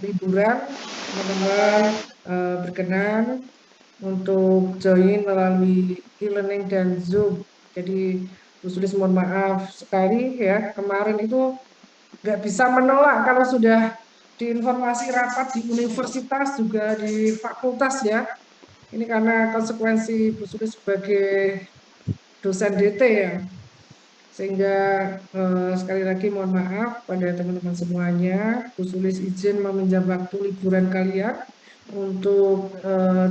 liburan, teman-teman berkenan untuk join melalui e-learning dan Zoom. Jadi Bu Sulis mohon maaf sekali ya, kemarin itu nggak bisa menolak kalau sudah di informasi rapat di universitas juga di fakultas ya. Ini karena konsekuensi Bu Sulis sebagai dosen DT ya. Sehingga sekali lagi mohon maaf pada teman-teman semuanya, Bu Sulis izin meminjam waktu liburan kalian untuk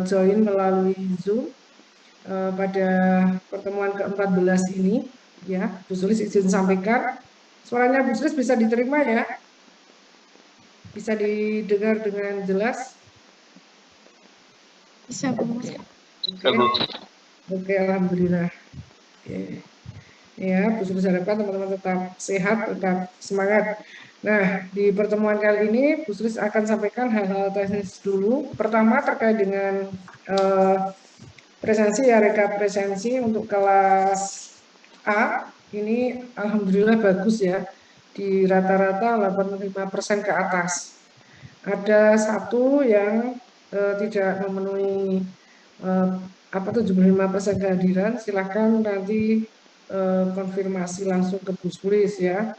join melalui Zoom pada pertemuan ke-14 ini ya. Bu Sulis izin sampaikan, suaranya Bu Sulis bisa diterima ya, bisa didengar dengan jelas. Bisa, Bu. Oke, alhamdulillah. Oke. Ya, Bu Sulis harapkan teman-teman tetap sehat, tetap semangat. Nah, di pertemuan kali ini Bu Sulis akan sampaikan hal-hal teknis dulu. Pertama terkait dengan presensi ya, rekap presensi untuk kelas A. Ini alhamdulillah bagus ya, di rata-rata 85% ke atas. Ada satu yang tidak memenuhi 75% kehadiran, silahkan nanti konfirmasi langsung ke Bu Sulis ya.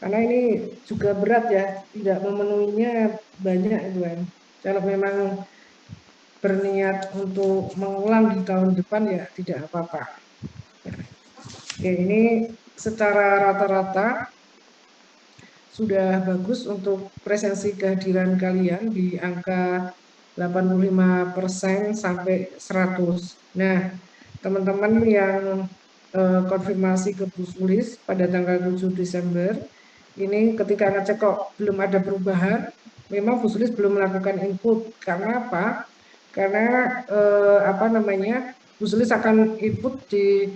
Karena ini juga berat ya, tidak memenuhinya banyak itu kan. Kalau memang berniat untuk mengulang di tahun depan ya tidak apa-apa. Oke, ini secara rata-rata sudah bagus untuk presensi kehadiran kalian di angka 85% sampai 100. Nah, teman-teman yang konfirmasi ke Bu Sulis pada tanggal 7 Desember, ini ketika ngecek kok belum ada perubahan, memang Bu Sulis belum melakukan input. Karena apa? Karena Bu Sulis akan input di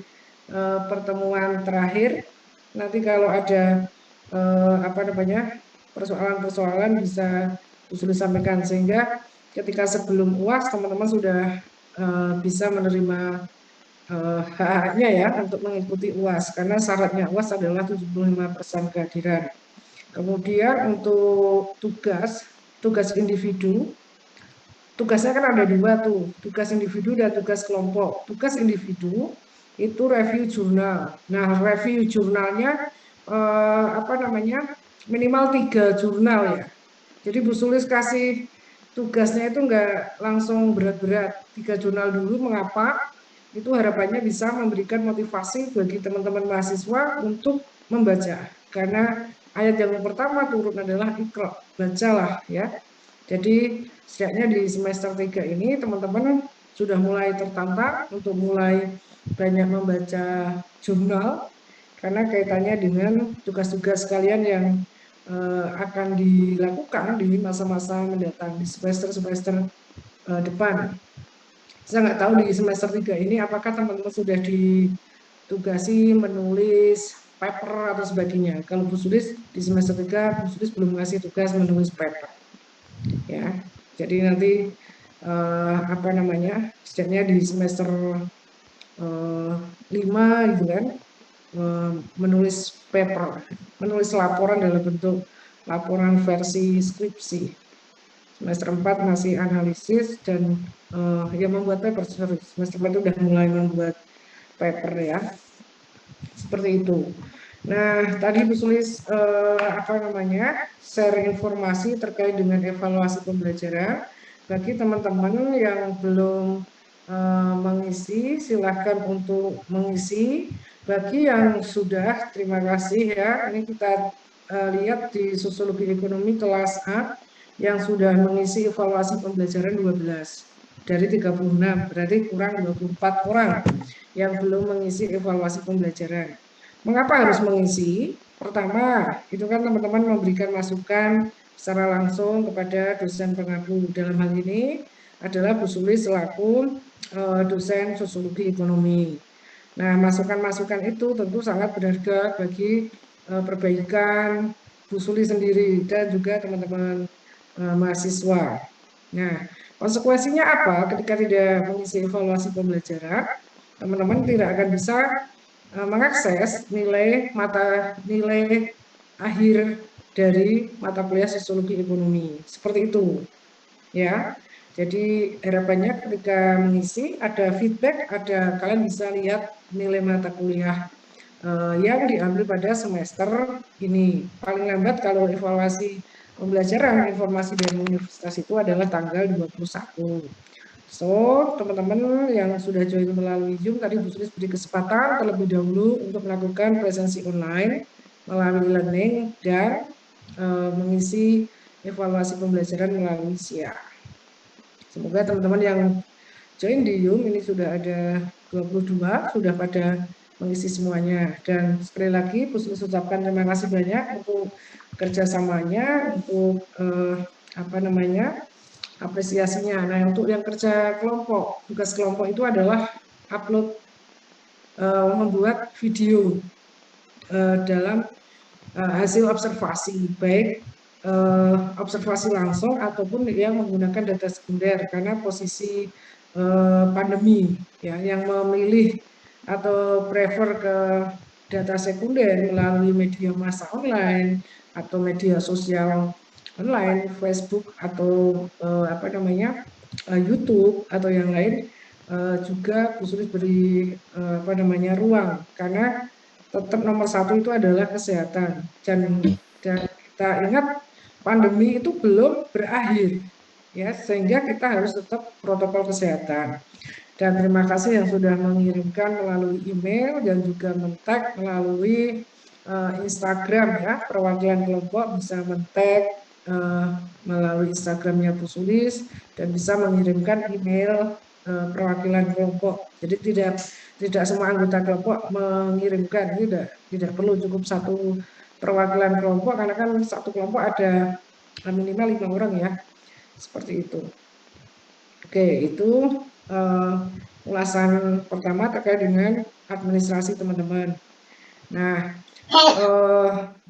pertemuan terakhir. Nanti kalau ada persoalan-persoalan bisa Bu Sulis sampaikan, sehingga ketika sebelum UAS teman-teman sudah bisa menerima hak-haknya ya untuk mengikuti UAS, karena syaratnya UAS adalah 75% kehadiran. Kemudian untuk tugas individu, tugasnya kan ada dua tuh, tugas individu dan tugas kelompok. Tugas individu itu review jurnal. Nah, review jurnalnya minimal 3 jurnal ya. Jadi Bu Sulis kasih tugasnya itu enggak langsung berat-berat, 3 jurnal dulu. Mengapa? Itu harapannya bisa memberikan motivasi bagi teman-teman mahasiswa untuk membaca. Karena ayat yang pertama turun adalah Iqra, bacalah ya. Jadi setidaknya di semester 3 ini teman-teman sudah mulai tertantang untuk mulai banyak membaca jurnal, karena kaitannya dengan tugas-tugas kalian yang akan dilakukan di masa-masa mendatang, di semester-semester depan. Saya nggak tahu di semester 3 ini apakah teman-teman sudah ditugasi menulis paper atau sebagainya. Kalau Bu Sulis di semester 3, Bu Sulis belum ngasih tugas menulis paper. Ya, jadi nanti setidaknya di semester 5 gitu kan, menulis paper, menulis laporan dalam bentuk laporan versi skripsi. Semester 4 masih analisis dan membuat paper. Semester 4 itu udah mulai membuat paper ya, seperti itu. Nah, tadi Bu Sulis share informasi terkait dengan evaluasi pembelajaran. Bagi teman-teman yang belum mengisi, silahkan untuk mengisi. Bagi yang sudah, terima kasih ya. Ini kita lihat di Sosiologi Ekonomi kelas A yang sudah mengisi evaluasi pembelajaran 12 dari 36, berarti kurang 24 orang yang belum mengisi evaluasi pembelajaran. Mengapa harus mengisi? Pertama, itu kan teman-teman memberikan masukan secara langsung kepada dosen pengaku. Dalam hal ini adalah Bu Sulis selaku dosen Sosiologi Ekonomi. Nah, masukan-masukan itu tentu sangat berharga bagi perbaikan Bu Sulis sendiri dan juga teman-teman mahasiswa. Nah, konsekuensinya apa ketika tidak mengisi evaluasi pembelajaran? Teman-teman tidak akan bisa mengakses nilai akhir dari mata kuliah Sosiologi Ekonomi. Seperti itu, ya. Jadi harapannya ketika mengisi ada feedback, ada kalian bisa lihat nilai mata kuliah yang diambil pada semester ini. Paling lambat kalau evaluasi pembelajaran informasi dari universitas itu adalah tanggal 21. So, teman-teman yang sudah join melalui Zoom tadi Bu Sulis beri kesempatan terlebih dahulu untuk melakukan presensi online melalui learning dan mengisi evaluasi pembelajaran melalui SIA. Semoga teman-teman yang join di Zoom ini sudah ada 22, sudah pada mengisi semuanya. Dan sekali lagi Bu Sulis ucapkan terima kasih banyak untuk kerjasamanya, untuk apresiasinya. Nah, untuk yang kerja kelompok, tugas kelompok itu adalah upload membuat video dalam hasil observasi, baik observasi langsung ataupun yang menggunakan data sekunder karena posisi pandemi, ya, yang memilih atau prefer ke data sekunder melalui media massa online atau media sosial online, Facebook atau YouTube atau yang lain, juga Bu Sulis beri ruang karena tetap nomor satu itu adalah kesehatan dan kita ingat pandemi itu belum berakhir, ya, sehingga kita harus tetap protokol kesehatan. Dan terima kasih yang sudah mengirimkan melalui email dan juga men-tag melalui Instagram, ya, perwakilan kelompok bisa men-tag melalui Instagramnya Bu Sulis dan bisa mengirimkan email perwakilan kelompok. Jadi tidak semua anggota kelompok mengirimkan, tidak perlu, cukup satu perwakilan kelompok karena kan satu kelompok ada minimal 5 orang, ya, seperti itu. Oke, itu ulasan pertama terkait dengan administrasi teman-teman. Nah,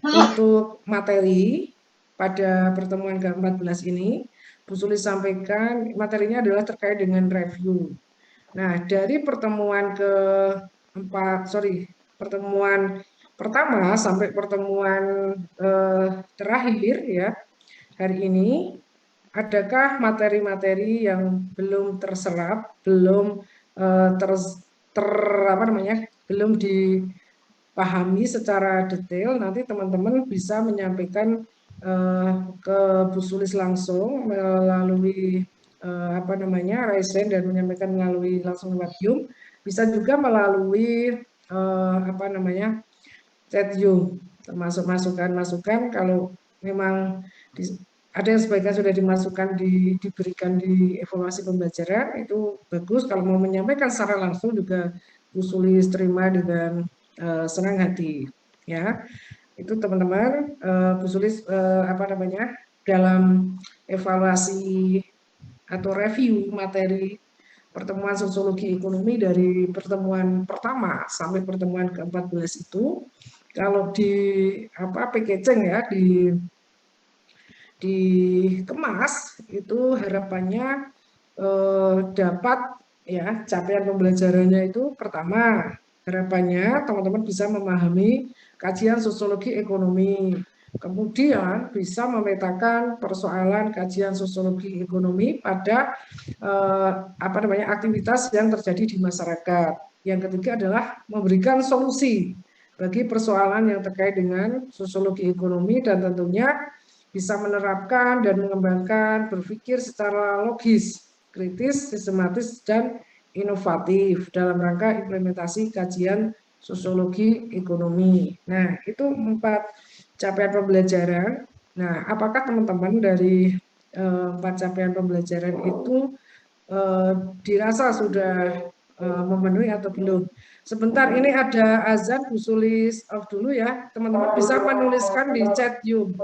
untuk materi pada pertemuan ke-14 ini, Bu Sulis sampaikan materinya adalah terkait dengan review. Nah, dari pertemuan pertemuan pertama sampai pertemuan terakhir, ya, hari ini, adakah materi-materi yang belum terserap, belum belum dipahami secara detail? Nanti teman-teman bisa menyampaikan ke Bu Sulis langsung melalui raise hand dan menyampaikan melalui langsung lewat Zoom, bisa juga melalui chat Zoom, termasuk masukan-masukan kalau memang ada yang sebaiknya sudah diberikan di evaluasi pembelajaran, itu bagus. Kalau mau menyampaikan secara langsung juga Bu Sulis terima dengan senang hati, ya. Itu teman-teman, Bu Sulis dalam evaluasi atau review materi pertemuan sosiologi ekonomi dari pertemuan pertama sampai pertemuan ke-14 itu, kalau di packaging, ya, dikemas itu harapannya dapat, ya, capaian pembelajarannya itu pertama harapannya teman-teman bisa memahami kajian sosiologi ekonomi, kemudian bisa memetakan persoalan kajian sosiologi ekonomi pada aktivitas yang terjadi di masyarakat. Yang ketiga adalah memberikan solusi bagi persoalan yang terkait dengan sosiologi ekonomi dan tentunya bisa menerapkan dan mengembangkan berpikir secara logis, kritis, sistematis, dan inovatif dalam rangka implementasi kajian sosiologi ekonomi. Nah, itu 4 capaian pembelajaran. Nah, apakah teman-teman dari 4 capaian pembelajaran itu dirasa sudah memenuhi atau belum? Sebentar, ini ada azan, Bu Sulis off dulu, ya. Teman-teman bisa menuliskan di chat Zoom.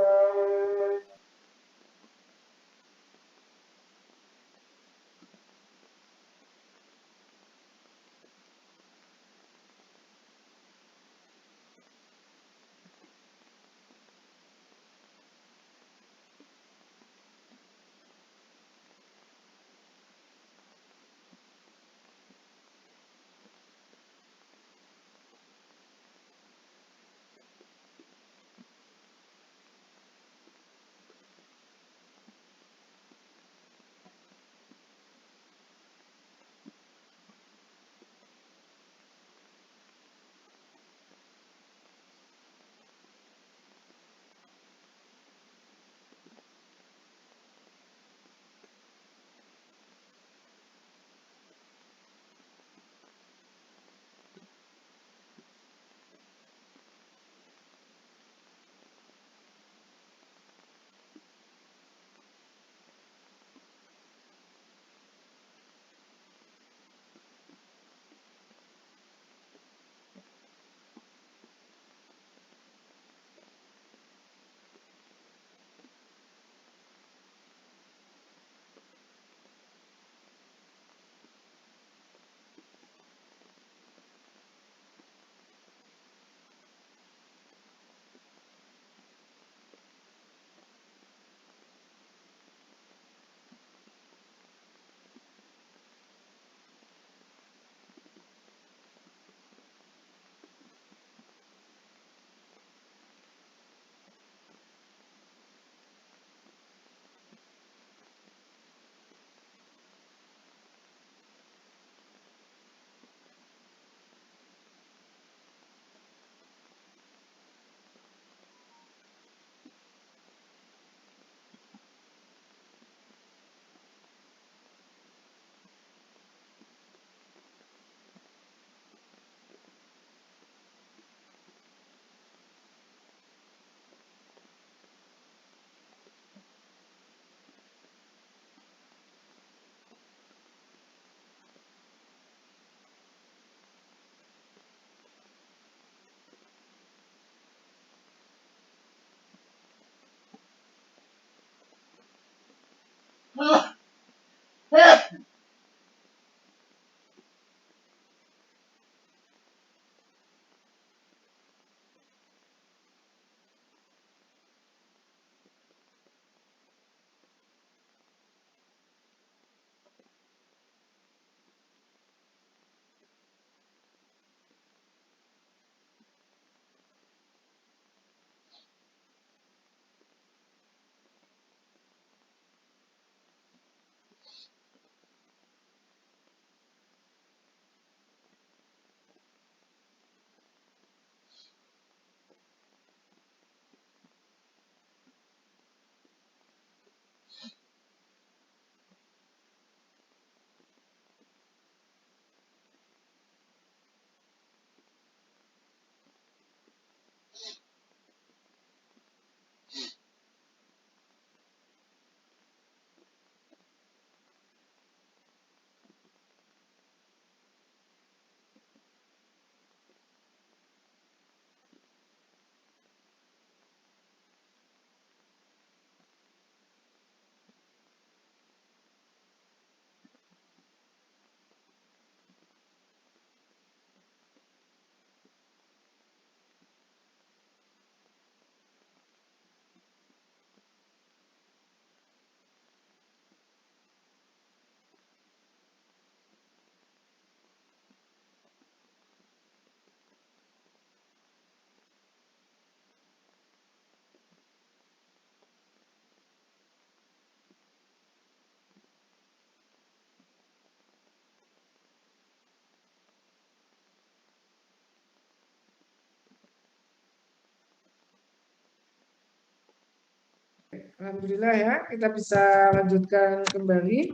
Alhamdulillah ya, kita bisa lanjutkan kembali.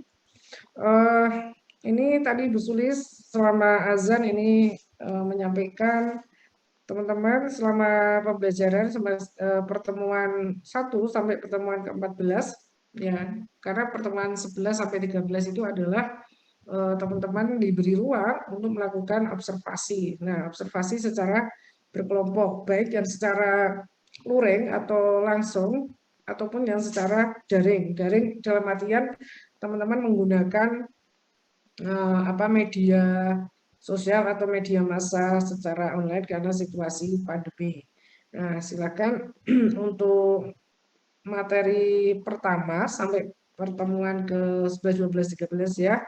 Eh, ini tadi Bu Sulis selama azan ini menyampaikan teman-teman selama pembelajaran pertemuan 1 sampai pertemuan ke-14 ya, karena pertemuan 11 sampai 13 itu adalah teman-teman diberi ruang untuk melakukan observasi. Nah, observasi secara berkelompok, baik yang secara luring atau langsung ataupun yang secara daring. Daring dalam artian teman-teman menggunakan media sosial atau media massa secara online karena situasi pandemi. Nah, silakan untuk materi pertama sampai pertemuan ke-11, 12, 13 ya.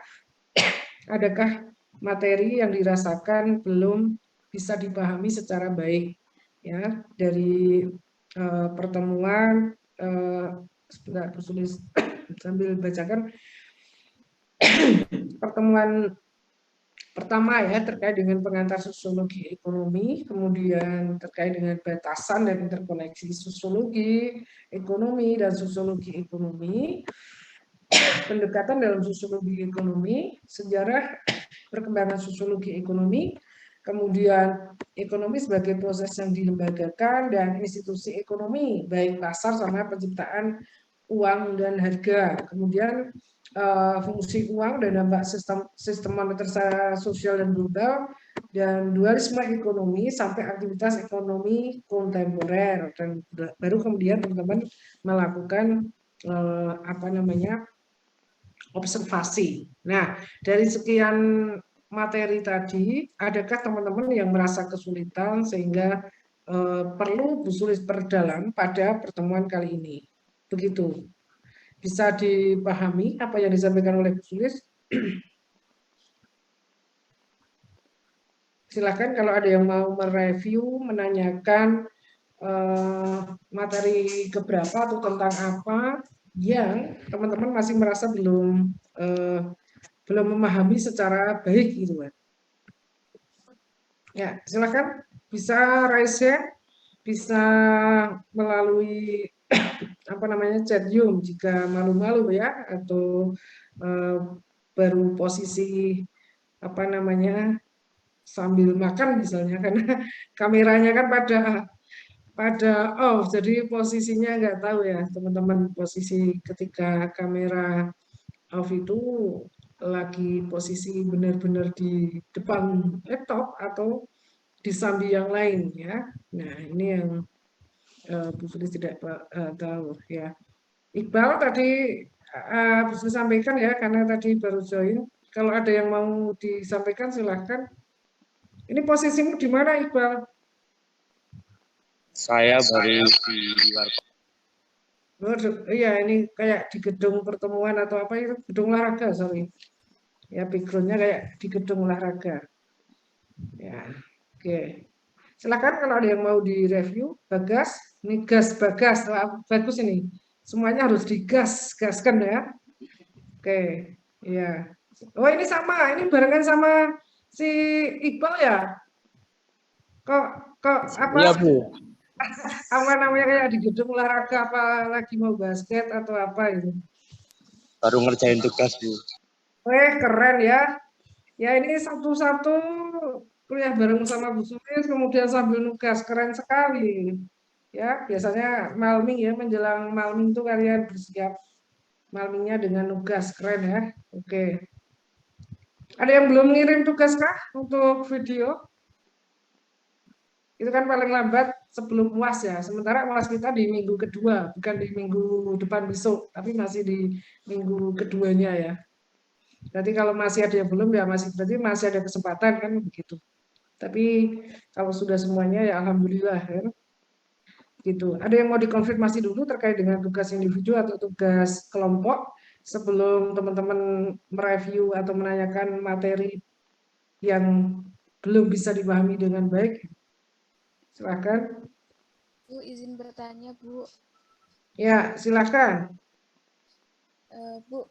Adakah materi yang dirasakan belum bisa dipahami secara baik ya dari pertemuan sebentar tulis sambil bacakan pertemuan pertama ya terkait dengan pengantar sosiologi ekonomi, kemudian terkait dengan batasan dan interkoneksi sosiologi ekonomi dan sosiologi ekonomi, pendekatan dalam sosiologi ekonomi, sejarah perkembangan sosiologi ekonomi, kemudian ekonomi sebagai proses yang dilembagakan dan institusi ekonomi, baik pasar sama penciptaan uang dan harga. Kemudian fungsi uang dan dampak sistem moneter sosial dan global, dan dualisme ekonomi sampai aktivitas ekonomi kontemporer, dan baru kemudian teman-teman melakukan observasi. Nah, dari sekian materi tadi, adakah teman-teman yang merasa kesulitan sehingga perlu Bu Sulis perdalam pada pertemuan kali ini? Begitu. Bisa dipahami apa yang disampaikan oleh Bu Sulis? Silakan kalau ada yang mau mereview, menanyakan materi keberapa atau tentang apa yang teman-teman masih merasa belum memahami secara baik gitu kan. Ya, silakan bisa raise hand, bisa melalui chat Zoom jika malu-malu ya, atau baru posisi sambil makan misalnya, karena kameranya kan pada off, jadi posisinya nggak tahu ya teman-teman, posisi ketika kamera off itu lagi posisi benar-benar di depan laptop atau di samping yang lain ya. Nah, ini yang Bu Sulis tidak tahu ya. Iqbal tadi bisa sampaikan ya, karena tadi baru join. Kalau ada yang mau disampaikan silahkan. Ini posisimu di mana, Iqbal? Saya baru di luar. Iya, ini kayak di gedung pertemuan atau apa itu, gedung olahraga, sorry. Ya, backgroundnya kayak di gedung olahraga. Ya, oke. Silakan kalau ada yang mau direview, Bagas. Ini gas Bagas, wah, bagus ini. Semuanya harus digas, gaskan ya. Oke, iya. Oh ini sama, ini barengan sama si Iqbal ya? Kok apa? Iya Bu, Apa namanya kayak di gedung olahraga apa lagi mau basket atau apa itu? baru ngerjain tugas Bu. Keren ya. Ya ini satu-satu kuliah bareng sama Bu Sulis, kemudian sambil nugas, keren sekali. Ya, biasanya malming ya, menjelang malming tuh kalian bersiap malmingnya dengan nugas, keren ya. Oke. Ada yang belum ngirim tugas kah untuk video? Itu kan paling lambat sebelum UAS ya. Sementara UAS kita di minggu kedua, bukan di minggu depan besok, tapi masih di minggu keduanya ya. Berarti kalau masih ada yang belum ya berarti masih ada kesempatan kan begitu. Tapi kalau sudah semuanya ya alhamdulillah ya. Gitu. Ada yang mau dikonfirmasi dulu terkait dengan tugas individu atau tugas kelompok sebelum teman-teman mereview atau menanyakan materi yang belum bisa dipahami dengan baik. Silakan. Bu, izin bertanya, Bu. Ya, silakan. Bu,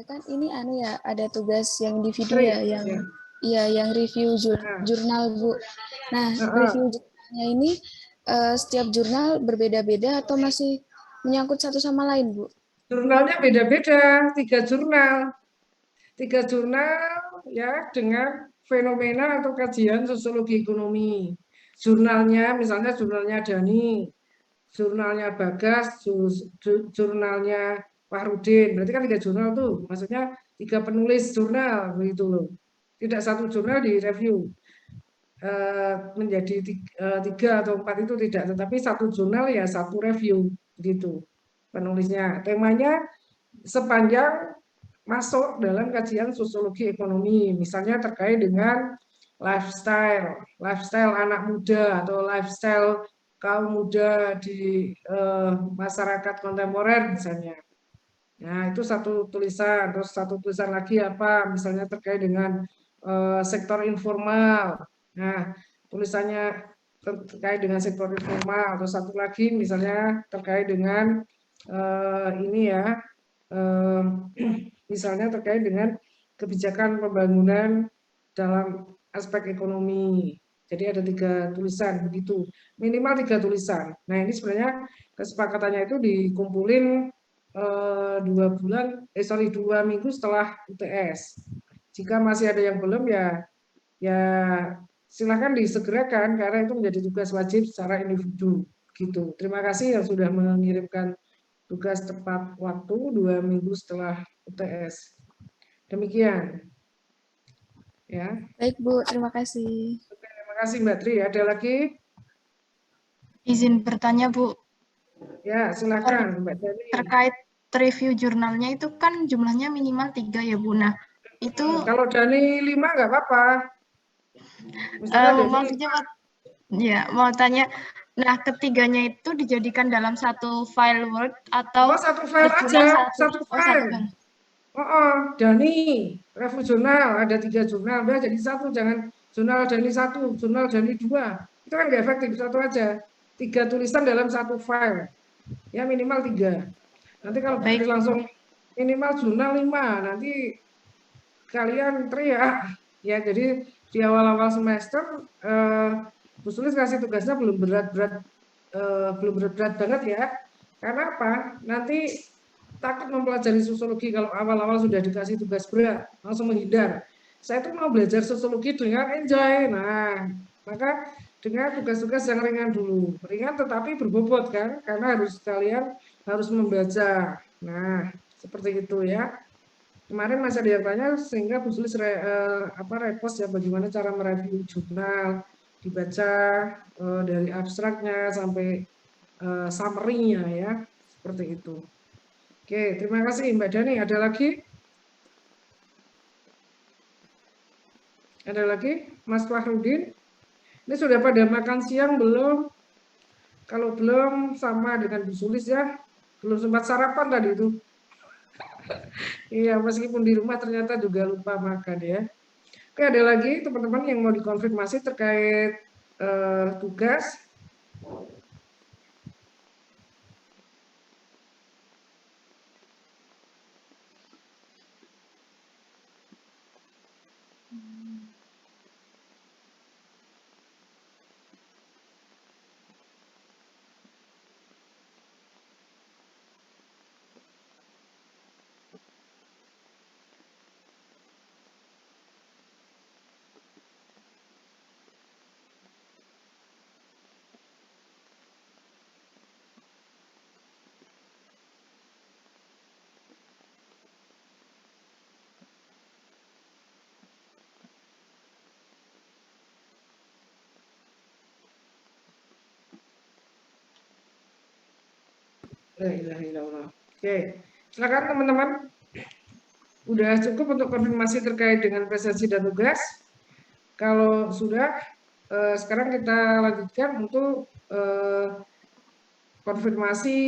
kan ini ya, ada tugas yang individu ya, yang yang review jurnal, Bu. Nah, review jurnalnya ini setiap jurnal berbeda-beda atau masih menyangkut satu sama lain, Bu? Jurnalnya beda-beda, 3 jurnal. 3 jurnal ya dengan fenomena atau kajian sosiologi ekonomi. Jurnalnya, misalnya jurnalnya Dani, jurnalnya Bagas, jurnalnya Fahrudin. Berarti kan 3 jurnal tuh, maksudnya 3 penulis jurnal begitu loh. Tidak satu jurnal direview menjadi 3 atau 4 itu tidak, tetapi satu jurnal ya satu review gitu penulisnya. Temanya sepanjang masuk dalam kajian sosiologi ekonomi, misalnya terkait dengan lifestyle anak muda atau lifestyle kaum muda di masyarakat kontemporer misalnya. Nah, itu satu tulisan. Terus satu tulisan lagi apa? Misalnya terkait dengan sektor informal. Nah, tulisannya terkait dengan sektor informal. Atau satu lagi misalnya terkait dengan ini ya, misalnya terkait dengan kebijakan pembangunan dalam aspek ekonomi. Jadi ada 3 tulisan begitu, minimal 3 tulisan. Nah ini sebenarnya kesepakatannya itu dikumpulin 2 minggu setelah UTS. Jika masih ada yang belum ya silakan disegerakan karena itu menjadi tugas wajib secara individu gitu. Terima kasih yang sudah mengirimkan tugas tepat waktu 2 minggu setelah UTS. Demikian. Ya. Baik, Bu. Terima kasih. Oke, terima kasih Mbak Tri. Ada lagi? Izin bertanya, Bu. Ya, silakan Mbak Tri. Terkait review jurnalnya itu kan jumlahnya minimal 3 ya, Bu. Nah, itu kalau Dani 5 nggak apa-apa. maksudnya mau tanya, nah ketiganya itu dijadikan dalam satu file Word atau satu file aja, satu file. Dani, review jurnal, ada 3 jurnal, udah jadi satu, jangan jurnal Dani 1, jurnal Dani 2. Itu kan nggak efektif, satu aja. 3 tulisan dalam satu file. Ya minimal 3. Nanti kalau langsung minimal jurnal 5, nanti kalian teriak. Ya, jadi di awal-awal semester Bu Sulis kasih tugasnya belum berat-berat banget ya. Karena apa? Nanti takut mempelajari sosiologi kalau awal-awal sudah dikasih tugas berat, langsung menghindar. Saya tuh mau belajar sosiologi dengan enjoy. Nah, maka dengan tugas-tugas yang ringan dulu. Ringan tetapi berbobot kan, karena kalian harus membaca. Nah, seperti itu ya. Kemarin masih ada yang tanya sehingga Bu Sulis repost ya bagaimana cara mereview jurnal, dibaca dari abstraknya sampai summary-nya ya, seperti itu. Oke, terima kasih Mbak Dani. Ada lagi? Ada lagi? Mas Fahrudin? Ini sudah pada makan siang belum? Kalau belum, sama dengan Bu Sulis ya. Belum sempat sarapan tadi itu. Iya, meskipun di rumah ternyata juga lupa makan ya. Oke, ada lagi teman-teman yang mau dikonfirmasi terkait tugas? Oke, silakan teman-teman. Udah cukup untuk konfirmasi terkait dengan presensi dan tugas. Kalau sudah, sekarang kita lanjutkan untuk konfirmasi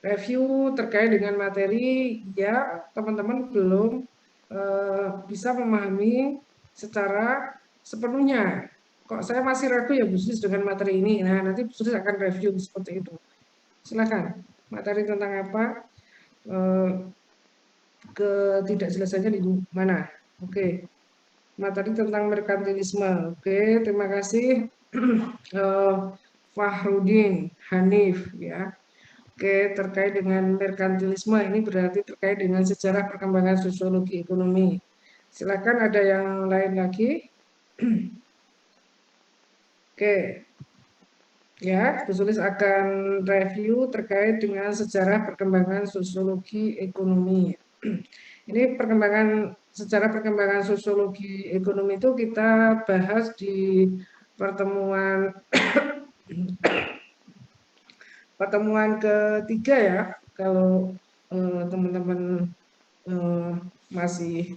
review terkait dengan materi ya teman-teman belum bisa memahami secara sepenuhnya. Kok saya masih ragu ya Bu Sulis dengan materi ini. Nah, nanti Bu Sulis akan review seperti itu. Silakan. Materi tentang apa? Ketidakjelasannya di mana? Oke. Materi tentang merkantilisme. Oke, terima kasih Fahrudin Hanif ya. Oke, terkait dengan merkantilisme ini berarti terkait dengan sejarah perkembangan sosiologi ekonomi. Silakan, ada yang lain lagi? Oke. Ya, Bu Sulis akan review terkait dengan sejarah perkembangan sosiologi ekonomi. Ini sejarah perkembangan sosiologi ekonomi itu kita bahas di pertemuan ketiga ya. Kalau teman-teman masih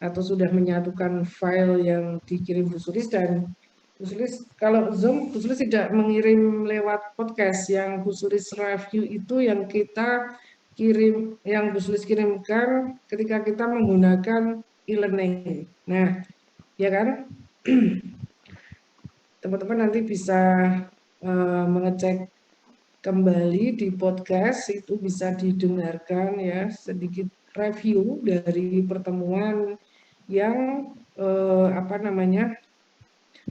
atau sudah menyatukan file yang dikirim Bu Sulis, dan Bu Sulis kalau Zoom Bu Sulis tidak mengirim lewat podcast, yang Bu Sulis review itu yang kita kirim, yang Bu Sulis kirimkan ketika kita menggunakan e-learning. Nah, ya kan? Teman-teman nanti bisa mengecek kembali di podcast, itu bisa didengarkan ya sedikit review dari pertemuan yang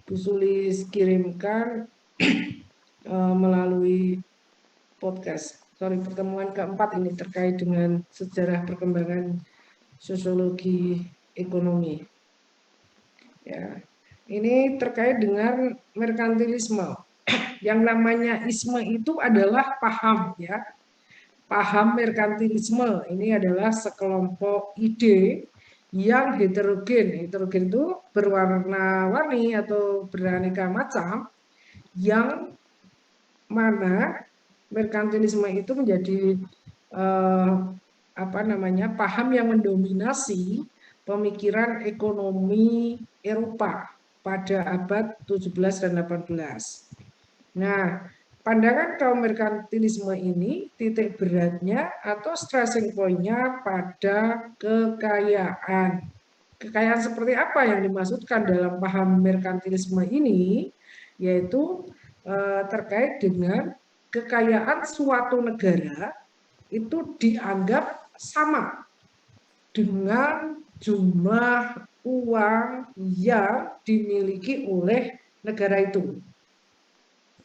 Bu Sulis kirimkan melalui podcast. Pertemuan keempat ini terkait dengan sejarah perkembangan sosiologi ekonomi. Ya, ini terkait dengan merkantilisme. Yang namanya isme itu adalah paham ya. Paham merkantilisme ini adalah sekelompok ide yang heterogen. Heterogen itu berwarna-warni atau beraneka macam, yang mana merkantilisme itu menjadi paham yang mendominasi pemikiran ekonomi Eropa pada abad 17 dan 18. Nah, pandangan kaum merkantilisme ini titik beratnya atau stressing point-nya pada kekayaan. Kekayaan seperti apa yang dimaksudkan dalam paham merkantilisme ini? Yaitu terkait dengan kekayaan suatu negara itu dianggap sama dengan jumlah uang yang dimiliki oleh negara itu.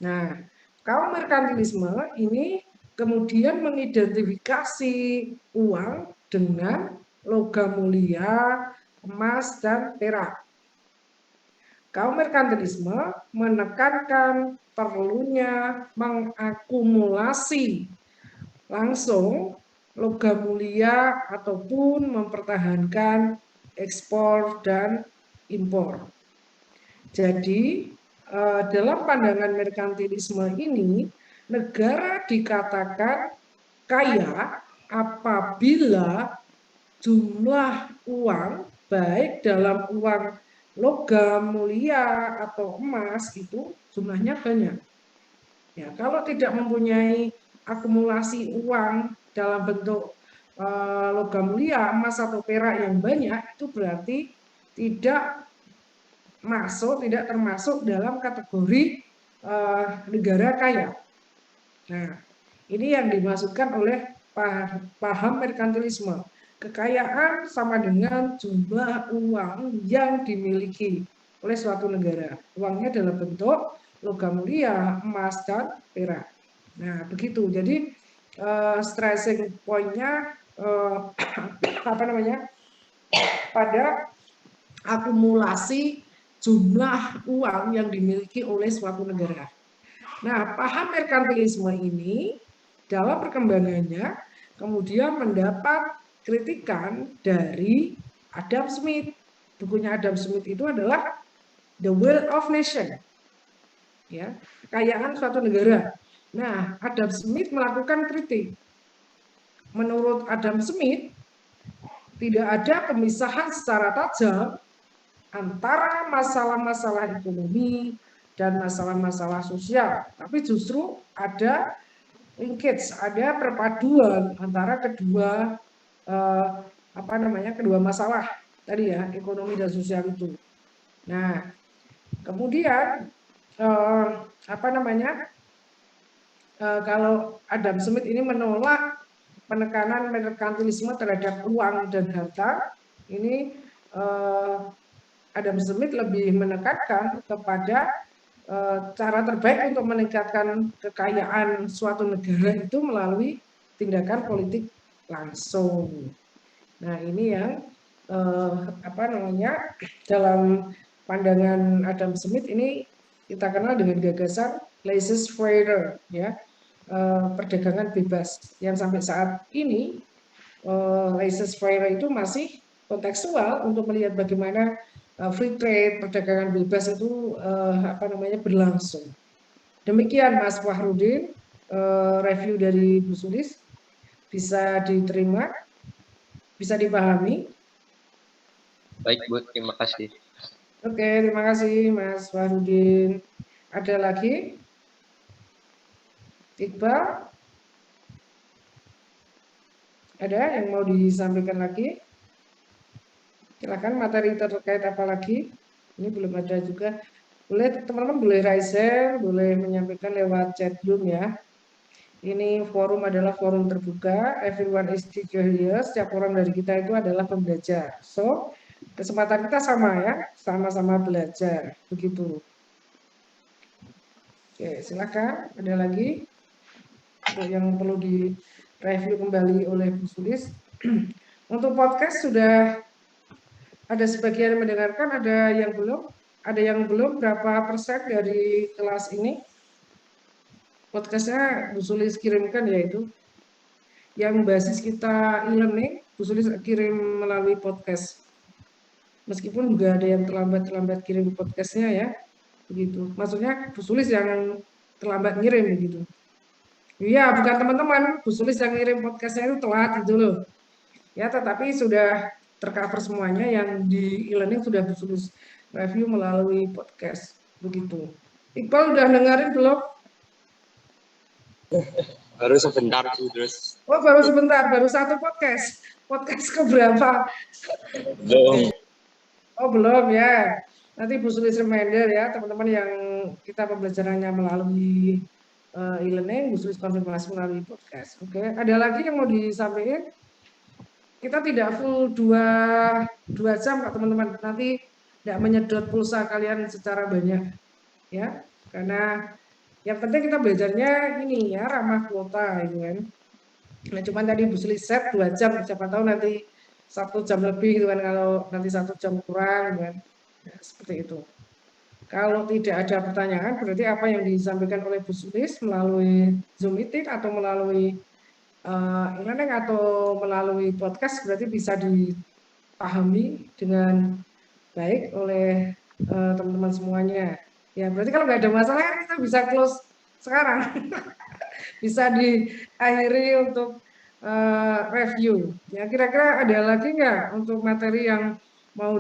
Nah, kaum merkantilisme ini kemudian mengidentifikasi uang dengan logam mulia, emas, dan perak. Kaum merkantilisme menekankan perlunya mengakumulasi langsung logam mulia ataupun mempertahankan ekspor dan impor. Jadi dalam pandangan merkantilisme ini, negara dikatakan kaya apabila jumlah uang, baik dalam uang logam mulia atau emas, itu jumlahnya banyak. Ya, kalau tidak mempunyai akumulasi uang dalam bentuk logam mulia, emas atau perak yang banyak, itu berarti tidak termasuk dalam kategori negara kaya. Nah, ini yang dimaksudkan oleh paham merkantilisme. Kekayaan sama dengan jumlah uang yang dimiliki oleh suatu negara. Uangnya dalam bentuk logam mulia, emas, dan perak. Nah, begitu. Jadi, stressing point-nya pada akumulasi jumlah uang yang dimiliki oleh suatu negara. Nah, paham merkantilisme ini dalam perkembangannya kemudian mendapat kritikan dari Adam Smith. Bukunya Adam Smith itu adalah The Wealth of Nation, ya, kekayaan suatu negara. Nah, Adam Smith melakukan kritik. Menurut Adam Smith, tidak ada pemisahan secara tajam antara masalah-masalah ekonomi dan masalah-masalah sosial, tapi justru ada linkage, ada perpaduan antara kedua kedua masalah tadi ya, ekonomi dan sosial itu. Nah, kemudian kalau Adam Smith ini menolak penekanan merkantilisme terhadap uang dan harta, ini Adam Smith lebih menekankan kepada cara terbaik untuk meningkatkan kekayaan suatu negara itu melalui tindakan politik langsung. Nah, ini yang dalam pandangan Adam Smith ini kita kenal dengan gagasan laissez-faire, ya, perdagangan bebas, yang sampai saat ini laissez-faire itu masih kontekstual untuk melihat bagaimana free trade, perdagangan bebas itu berlangsung. Demikian Mas Fahrudin, review dari Bu Sulis, bisa diterima, bisa dipahami. Baik Bu, terima kasih. Oke, terima kasih Mas Fahrudin. Ada lagi? Iqbal? Ada yang mau disampaikan lagi? Silakan, materi terkait apa lagi? Ini belum ada juga. Boleh teman-teman boleh raise hand, boleh menyampaikan lewat chat room ya. Ini forum adalah forum terbuka. Everyone is teacher here. Setiap orang dari kita itu adalah pembelajar. So, kesempatan kita sama ya, sama-sama belajar. Begitu. Oke, silakan. Ada lagi yang perlu di-review kembali oleh Bu Sulis. Untuk podcast sudah ada sebagian yang mendengarkan, ada yang belum, berapa persen dari kelas ini? Podcastnya Bu Sulis kirimkan yaitu yang basis kita e-learning, Bu Sulis kirim melalui podcast. Meskipun juga ada yang terlambat kirim podcastnya ya, begitu. Maksudnya Bu Sulis yang terlambat ngirim gitu. Iya, bukan teman-teman, Bu Sulis yang ngirim podcastnya itu telat gitu loh. Ya, tetapi sudah tercover semuanya yang di e-learning sudah Bu Sulis review melalui podcast begitu. Iqbal udah dengerin belum? Baru sebentar Bu, terus. Oh, baru sebentar, baru satu podcast. Podcast keberapa? Belum. Oh, belum ya. Nanti Bu Sulis reminder ya, teman-teman yang kita pembelajarannya melalui e-learning, Bu Sulis konfirmasi melalui podcast. Oke, ada lagi yang mau disampaikan? Kita tidak full 2 jam Pak teman-teman, nanti tidak menyedot pulsa kalian secara banyak ya, karena yang penting kita belajarnya ini ya, ramah kuota itu kan. Nah, cuman tadi Bu Sulis set 2 jam, siapa tahu nanti 1 jam lebih gitu kan, kalau nanti 1 jam kurang kan. Nah, seperti itu. Kalau tidak ada pertanyaan, berarti apa yang disampaikan oleh Bu Sulis melalui Zoom meeting atau melalui e-learning atau melalui podcast berarti bisa dipahami dengan baik oleh teman-teman semuanya. Ya, berarti kalau nggak ada masalah kita bisa close sekarang. Bisa diakhiri untuk review. Ya, kira-kira ada lagi nggak untuk materi yang mau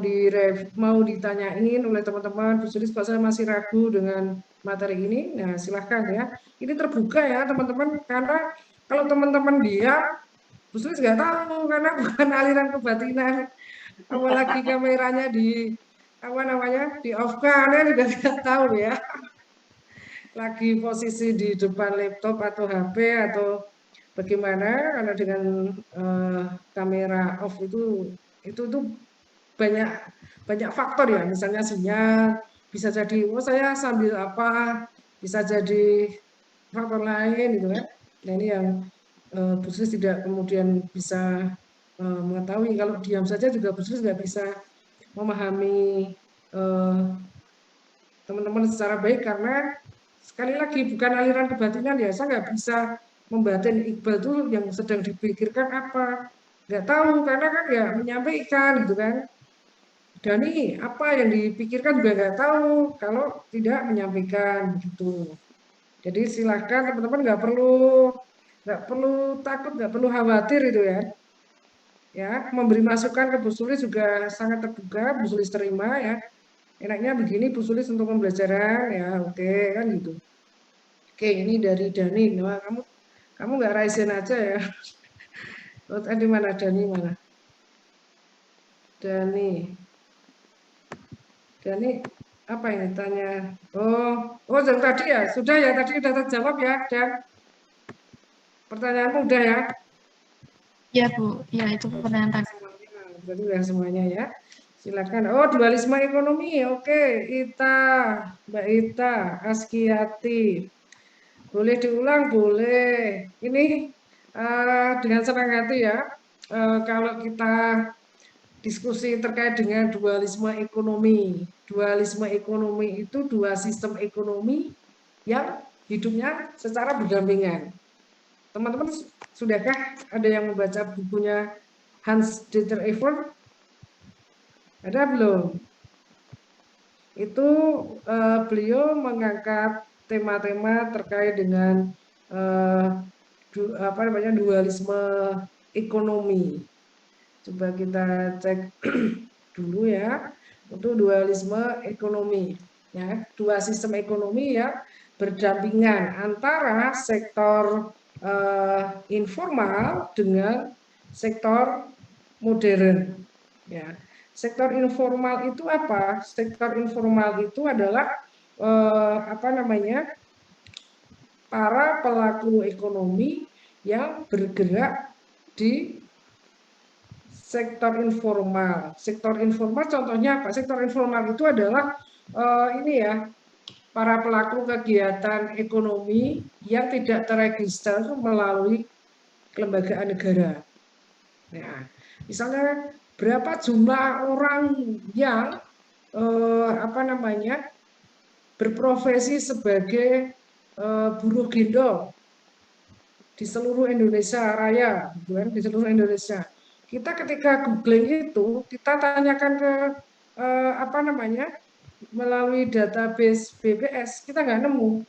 ditanyain oleh teman-teman? Bu Sulis, kok saya masih ragu dengan materi ini? Nah, silahkan ya. Ini terbuka ya teman-teman, karena kalau teman-teman diam, Bu Sulis nggak tahu karena bukan aliran kebatinan. Apalagi kameranya di off-kan ya, juga nggak tahu ya. Lagi posisi di depan laptop atau HP atau bagaimana, karena dengan kamera off itu banyak faktor ya, misalnya sinyal, bisa jadi saya sambil apa, bisa jadi faktor lain gitu kan. Nah ini yang Bu Sulis tidak kemudian bisa mengetahui. Kalau diam saja juga Bu Sulis nggak bisa memahami teman-teman secara baik, karena sekali lagi bukan aliran kebatinan ya, saya nggak bisa membatin Iqbal tuh yang sedang dipikirkan apa, nggak tahu, karena kan ya menyampaikan gitu kan. Dani apa yang dipikirkan juga nggak tahu kalau tidak menyampaikan begitu. Jadi silahkan teman-teman, nggak perlu takut, nggak perlu khawatir itu ya. Ya, memberi masukan ke Bu Sulis juga sangat terbuka, Bu Sulis terima ya. Enaknya begini Bu Sulis untuk pembelajaran ya, oke kan gitu. Oke, ini dari Dani. Nah, kamu nggak raisin aja ya. Oh, tadi mana Dani mana? Dani apa ini tanya? Oh yang tadi ya, sudah ya, tadi sudah terjawab ya, Dan. Pertanyaanmu udah ya? Ya Bu, ya itu pertanyaan tadi. Jadi udah semuanya ya. Silakan. Oh, dualisme ekonomi. Oke, Mbak Ita, Askiati. Boleh diulang, boleh. Ini dengan senang hati ya. Kalau kita diskusi terkait dengan dualisme ekonomi. Dualisme ekonomi itu dua sistem ekonomi yang hidupnya secara berdampingan. Teman-teman, sudahkah ada yang membaca bukunya Hans Dieter Evers? Ada belum? Itu beliau mengangkat tema-tema terkait dengan dualisme ekonomi. Coba kita cek dulu ya, untuk dualisme ekonomi. Ya, dua sistem ekonomi ya berdampingan antara sektor informal dengan sektor modern. Ya, sektor informal itu apa? Sektor informal itu adalah para pelaku ekonomi yang bergerak di sektor informal. Sektor informal contohnya apa? Sektor informal itu adalah para pelaku kegiatan ekonomi yang tidak terregister melalui kelembagaan negara. Nah, misalnya berapa jumlah orang yang berprofesi sebagai buruh gendong di seluruh Indonesia Raya, di seluruh Indonesia. Kita ketika googling itu, kita tanyakan ke melalui database BPS, kita nggak nemu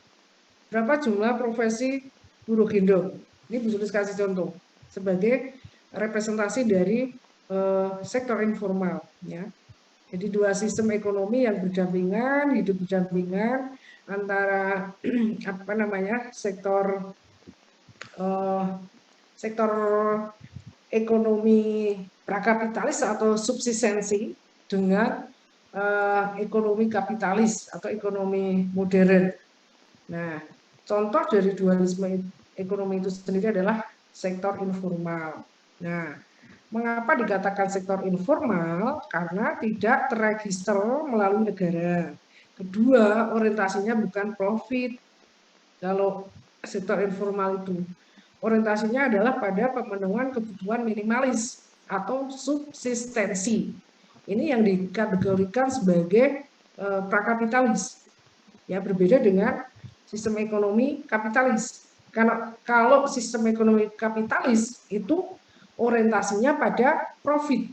berapa jumlah profesi buruh gendong. Ini Bu Sulis kasih contoh sebagai representasi dari sektor informal, ya. Jadi dua sistem ekonomi yang berdampingan, hidup berdampingan antara sektor ekonomi prakapitalis atau subsistensi dengan ekonomi kapitalis atau ekonomi modern. Nah, contoh dari dualisme ekonomi itu sendiri adalah sektor informal. Nah, mengapa dikatakan sektor informal? Karena tidak terregister melalui negara. Kedua, orientasinya bukan profit. Kalau sektor informal itu orientasinya adalah pada pemenuhan kebutuhan minimalis atau subsistensi. Ini yang dikategorikan sebagai prakapitalis. Ya, berbeda dengan sistem ekonomi kapitalis. Karena kalau sistem ekonomi kapitalis itu orientasinya pada profit,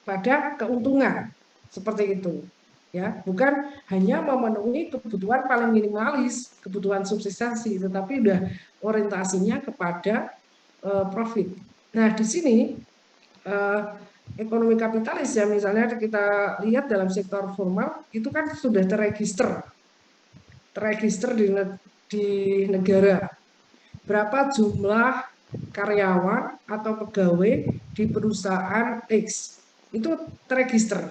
pada keuntungan, seperti itu. Ya, bukan hanya memenuhi kebutuhan paling minimalis, kebutuhan subsistensi, tetapi udah orientasinya kepada profit. Nah, di sini ekonomi kapitalis ya, misalnya kita lihat dalam sektor formal itu kan sudah terregister di negara. Berapa jumlah karyawan atau pegawai di perusahaan X itu terregister.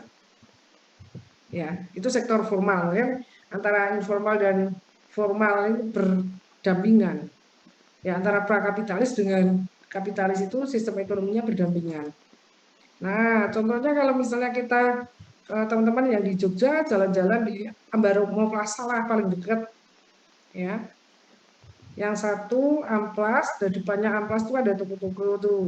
Ya, itu sektor formal ya. Antara informal dan formal ini berdampingan. Ya, antara prakapitalis dengan kapitalis itu sistem ekonominya berdampingan. Nah, contohnya kalau misalnya kita teman-teman yang di Jogja jalan-jalan di Ambarukmo Plaza lah paling dekat, ya. Yang satu Amplas, dan depannya Amplas itu ada toko-toko tuh,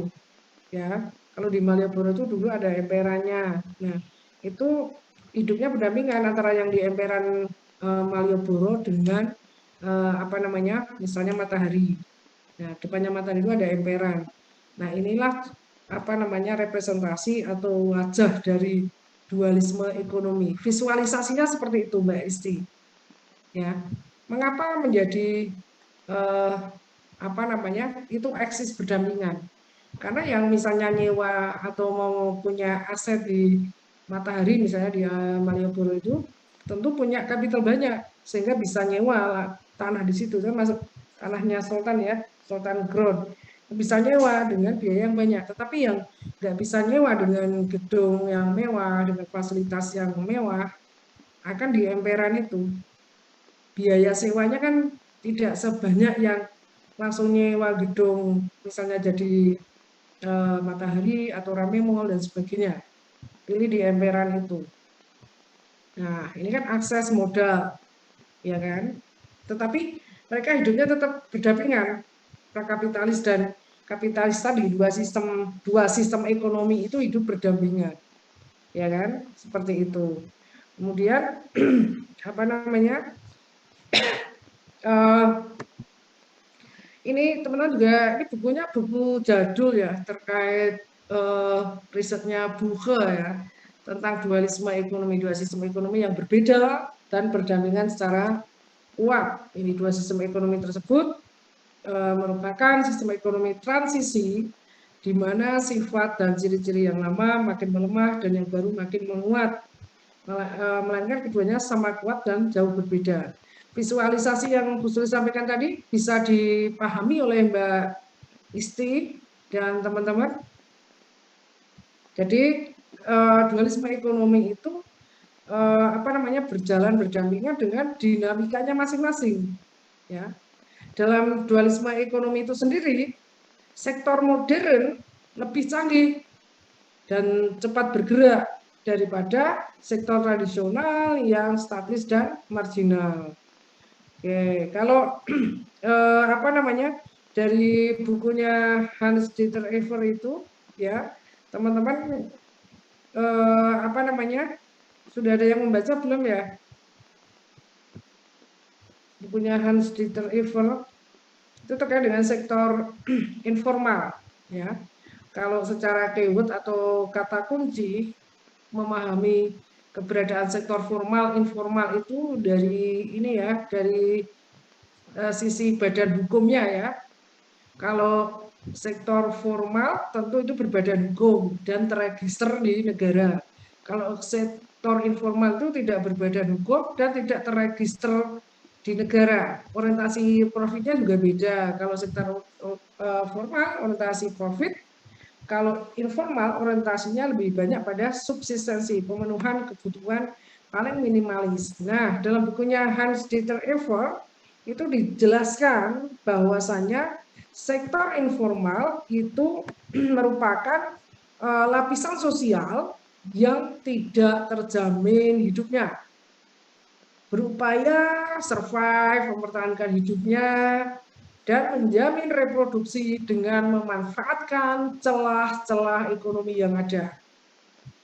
ya. Kalau di Malioboro itu dulu ada emperannya. Nah, itu hidupnya berdampingan antara yang di emperan Malioboro dengan misalnya Matahari. Nah, depannya Matahari itu ada emperan. Nah, inilah representasi atau wajah dari dualisme ekonomi. Visualisasinya seperti itu, Mbak Isti. Ya, mengapa menjadi itu eksis berdampingan? Karena yang misalnya nyewa atau mau punya aset di Matahari, misalnya di Malioboro itu, tentu punya kapital banyak sehingga bisa nyewa tanah di situ. Kan masuk tanahnya Sultan ya, Sultan Ground. Bisa nyewa dengan biaya yang banyak, tetapi yang nggak bisa nyewa dengan gedung yang mewah, dengan fasilitas yang mewah, akan di emperan itu. Biaya sewanya kan tidak sebanyak yang langsung nyewa gedung, misalnya jadi Matahari atau Rame Mall dan sebagainya. Pilih di emperan itu. Nah, ini kan akses modal, ya kan? Tetapi mereka hidupnya tetap berdampingan, kapitalis dan kapitalis tadi, dua sistem ekonomi itu hidup berdampingan, ya kan? Seperti itu. Kemudian ini teman-teman juga, ini bukunya buku jadul ya, terkait risetnya Buche ya, tentang dualisme ekonomi, dua sistem ekonomi yang berbeda dan berdampingan secara kuat. Ini dua sistem ekonomi tersebut merupakan sistem ekonomi transisi di mana sifat dan ciri-ciri yang lama makin melemah dan yang baru makin menguat, melainkan keduanya sama kuat dan jauh berbeda. Visualisasi yang Bu Sri sampaikan tadi bisa dipahami oleh Mbak Isti dan teman-teman. Jadi dualisme ekonomi itu berjalan berdampingan dengan dinamikanya masing-masing. Ya. Dalam dualisme ekonomi itu sendiri, sektor modern lebih canggih dan cepat bergerak daripada sektor tradisional yang statis dan marginal. Oke, kalau dari bukunya Hans Dieter Ever itu, ya teman-teman sudah ada yang membaca belum ya? Bukunya Hans Dieter Ever itu terkait dengan sektor informal, ya. Kalau secara keyword atau kata kunci memahami keberadaan sektor formal informal itu dari ini ya, dari sisi badan hukumnya ya. Kalau sektor formal tentu itu berbadan hukum dan terregister di negara. Kalau sektor informal itu tidak berbadan hukum dan tidak terregister di negara. Orientasi profitnya juga beda. Kalau sektor formal orientasi profit, kalau informal orientasinya lebih banyak pada subsistensi, pemenuhan kebutuhan paling minimalis. Nah, dalam bukunya Hans Dieter Ever itu dijelaskan bahwasannya sektor informal itu merupakan lapisan sosial yang tidak terjamin hidupnya, berupaya survive, mempertahankan hidupnya, dan menjamin reproduksi dengan memanfaatkan celah-celah ekonomi yang ada.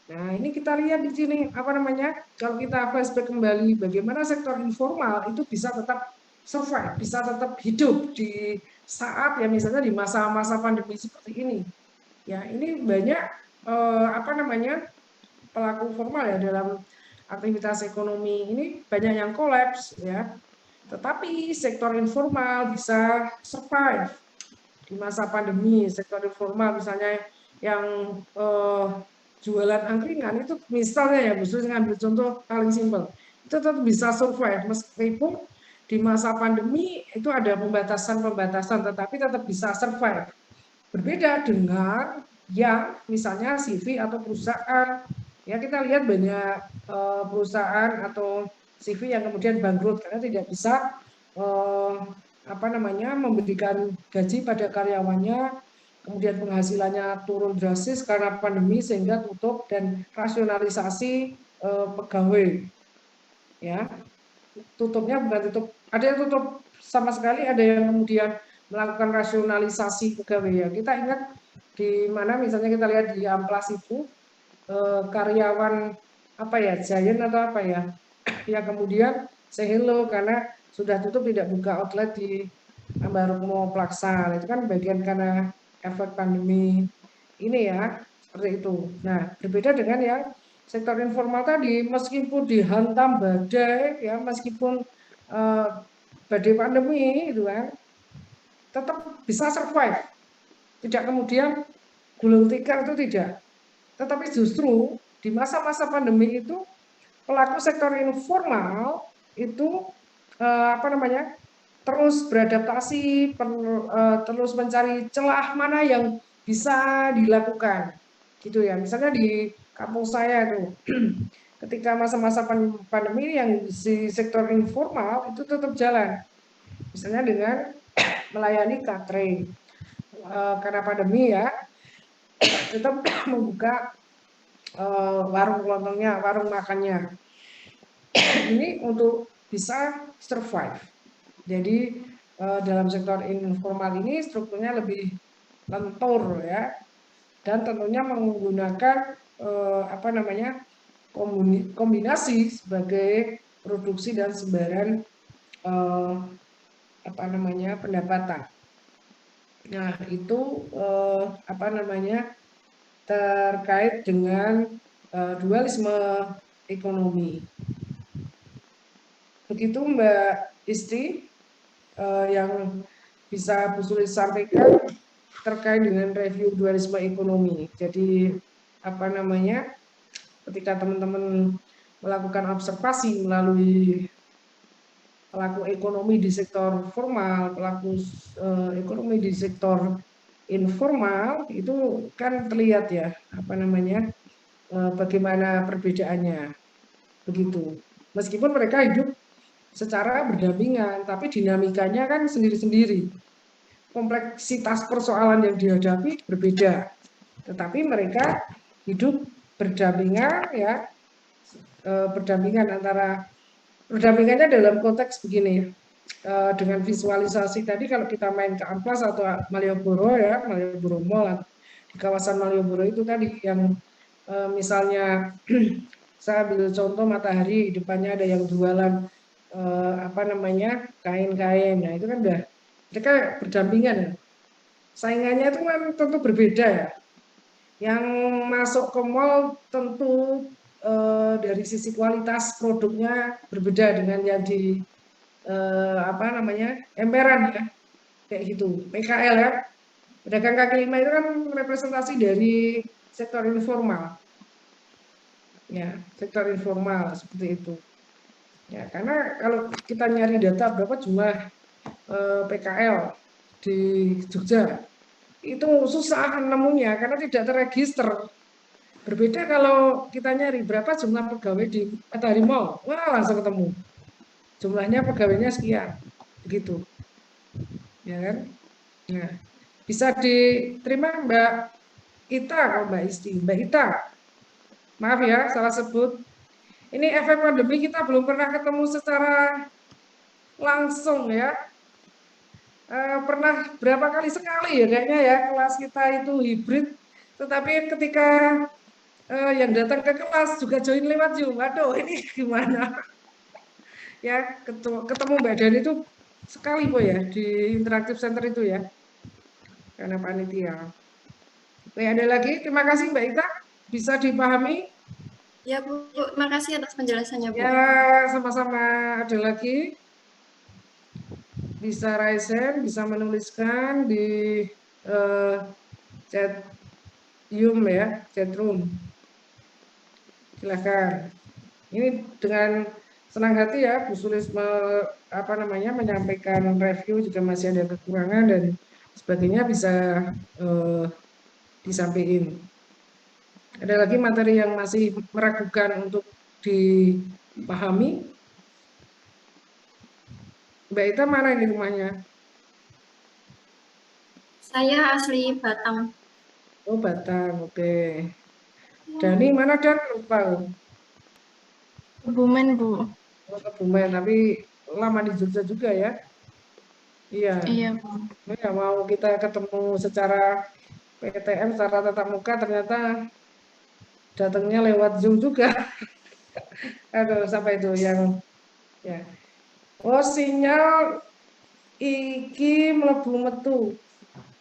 Nah, ini kita lihat di sini kalau kita flashback kembali bagaimana sektor informal itu bisa tetap survive, bisa tetap hidup di saat ya misalnya di masa-masa pandemi seperti ini. Ya, ini banyak pelaku formal ya dalam aktivitas ekonomi ini banyak yang kolaps ya. Tetapi sektor informal bisa survive di masa pandemi, sektor informal misalnya yang jualan angkringan itu misalnya ya, justru ngambil contoh paling simpel, itu tetap bisa survive meskipun di masa pandemi itu ada pembatasan-pembatasan, tetapi tetap bisa survive. Berbeda dengan yang misalnya CV atau perusahaan, ya kita lihat banyak perusahaan atau CV yang kemudian bangkrut karena tidak bisa memberikan gaji pada karyawannya, kemudian penghasilannya turun drastis karena pandemi sehingga tutup dan rasionalisasi pegawai, ya. Tutupnya bukan tutup, ada yang tutup sama sekali, ada yang kemudian melakukan rasionalisasi pegawai, ya. Kita ingat di mana misalnya kita lihat di Amplas itu karyawan Giant atau ya kemudian say hello karena sudah tutup, tidak buka outlet di Ambarukmo Plaza. Itu kan bagian karena efek pandemi ini, ya, seperti itu. Nah, berbeda dengan yang sektor informal tadi, meskipun dihantam badai, ya, meskipun badai pandemi itu kan, tetap bisa survive. Tidak kemudian gulung tikar, itu tidak. Tetapi justru di masa-masa pandemi itu pelaku sektor informal itu terus beradaptasi, terus mencari celah mana yang bisa dilakukan, gitu ya. Misalnya di kampung saya itu, ketika masa-masa pandemi yang di sektor informal itu tetap jalan, misalnya dengan melayani catering, karena pandemi ya, tetap membuka warung kelontongnya, warung makannya. Ini untuk bisa survive. Jadi dalam sektor informal ini strukturnya lebih lentur, ya, dan tentunya menggunakan kombinasi sebagai produksi dan sumberan pendapatan. Nah, itu terkait dengan dualisme ekonomi. Begitu Mbak Isti yang bisa Bu Sulis sampaikan terkait dengan review dualisme ekonomi. Jadi ketika teman-teman melakukan observasi melalui pelaku ekonomi di sektor formal, pelaku ekonomi di sektor informal, itu kan terlihat ya bagaimana perbedaannya, begitu. Meskipun mereka hidup secara berdampingan, tapi dinamikanya kan sendiri-sendiri. Kompleksitas persoalan yang dihadapi berbeda, tetapi mereka hidup berdampingan, ya, berdampingannya dalam konteks begini, dengan visualisasi tadi. Kalau kita main ke Amplas atau Malioboro, ya, Malioboro Mall, di kawasan Malioboro itu tadi yang misalnya saya ambil contoh Matahari, depannya ada yang jualan kain-kain. Nah, itu kan udah mereka berdampingan, ya. Saingannya itu kan tentu berbeda, ya. Yang masuk ke mall tentu dari sisi kualitas produknya berbeda dengan yang di emperan, ya, kayak gitu. PKL, ya, pedagang kaki lima itu kan representasi dari sektor informal, ya, sektor informal seperti itu. Ya, karena kalau kita nyari data berapa jumlah PKL di Jogja, itu susah nemunya karena tidak terregister. Berbeda kalau kita nyari berapa jumlah pegawai di Matahari Mall, wah, langsung ketemu. Jumlahnya pegawainya sekian, begitu. Ya kan? Nah, bisa diterima Mbak Ita, kalau Mbak Isti. Mbak Ita, maaf ya, salah sebut. Ini efek pandemi kita belum pernah ketemu secara langsung, ya. Pernah berapa kali sekali ya kayaknya, ya, kelas kita itu hibrid. Tetapi ketika yang datang ke kelas juga join lewat Zoom, aduh, ini gimana? Ya, ketemu Mbak Dani itu sekali Bu, ya, di Interactive Center itu, ya, karena panitia. Oke, ada lagi? Terima kasih Mbak Ita, bisa dipahami? Ya Bu, terima kasih atas penjelasannya Bu. Ya, sama-sama. Ada lagi? Bisa raise hand, bisa menuliskan di chat ya, chat room. Silakan. Ini dengan senang hati ya, Bu Sulis menyampaikan review jika masih ada kekurangan dan sebagainya bisa disampaikan. Ada lagi materi yang masih meragukan untuk dipahami? Mbak Ita mana ini rumahnya? Saya asli Batam. Oh, Batam, oke. Dani mana Dan? Lupa. Kebumen, Bu. Oh, Kebumen, tapi lama di Jogja juga ya? Iya. Iya, Bu. Ya, mau kita ketemu secara PTM, secara tatap muka, ternyata datangnya lewat Zoom juga. Aduh, sampai itu yang ya. Oh, sinyal iki mlebu metu.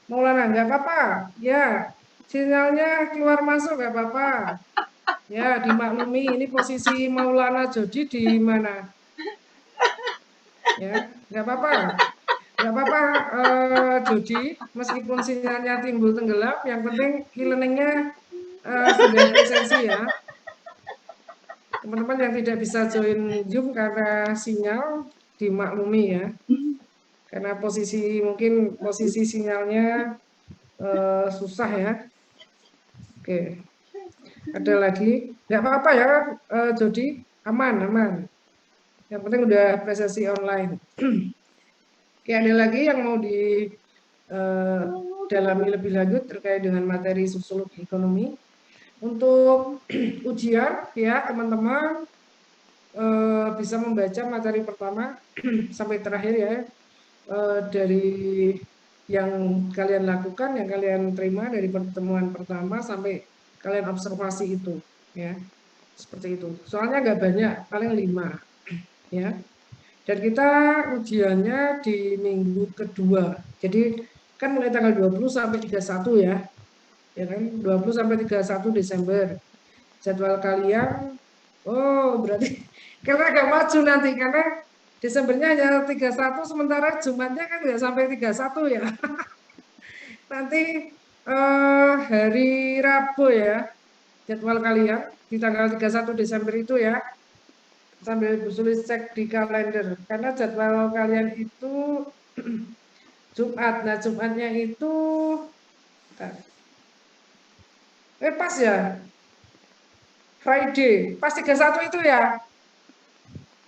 Maulana, nggak apa-apa. Ya, sinyalnya keluar masuk nggak apa-apa. Ya, dimaklumi. Ini posisi Maulana Jodi di mana? Ya, nggak apa-apa. Nggak apa-apa, Jodi. Meskipun sinyalnya timbul tenggelam, yang penting e-learningnya sudah presensi ya. Teman-teman yang tidak bisa join Zoom karena sinyal, dimaklumi ya. Karena mungkin posisi sinyalnya susah ya. Oke. Ada lagi? Nggak apa-apa ya, Jodi. Aman. Yang penting udah presensi online. Oke, ada lagi yang mau dalami lebih lanjut terkait dengan materi sosiologi ekonomi. Untuk ujian ya teman-teman bisa membaca materi pertama sampai terakhir ya, dari yang kalian lakukan, yang kalian terima dari pertemuan pertama sampai kalian observasi itu ya, seperti itu. Soalnya nggak banyak, paling 5 ya. Dan kita ujiannya di minggu kedua. Jadi kan mulai tanggal 20 sampai 31 ya. Ya kan? 20 sampai 31 Desember. Jadwal kalian berarti karena agak maju nanti karena Desembernya hanya 31 sementara Jumatnya kan nggak sampai 31 ya. Nanti hari Rabu ya jadwal kalian di tanggal 31 Desember itu ya. Sambil Bu Sulis cek di kalender karena jadwal kalian itu Jumat. Nah, Jumatnya itu pas ya. Friday, pas 31 itu ya.